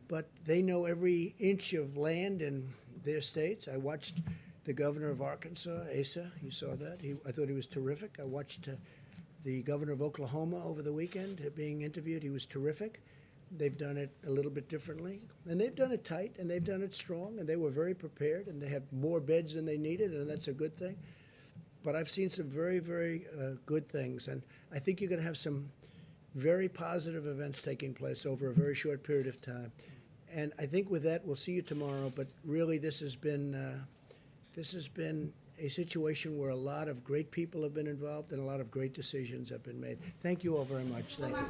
But they know every inch of land in their states. I watched the governor of Arkansas, Asa, you saw that. I thought he was terrific. I watched the governor of Oklahoma over the weekend being interviewed. He was terrific. They've done it a little bit differently, and they've done it tight, and they've done it strong, and they were very prepared, and they have more beds than they needed, and that's a good thing. But I've seen some very, very good things, and I think you're going to have some very positive events taking place over a very short period of time. And I think with that, we'll see you tomorrow. But really, this has been a situation where a lot of great people have been involved and a lot of great decisions have been made. Thank you all very much. Thank you.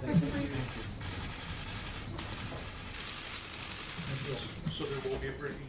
So there will be a briefing?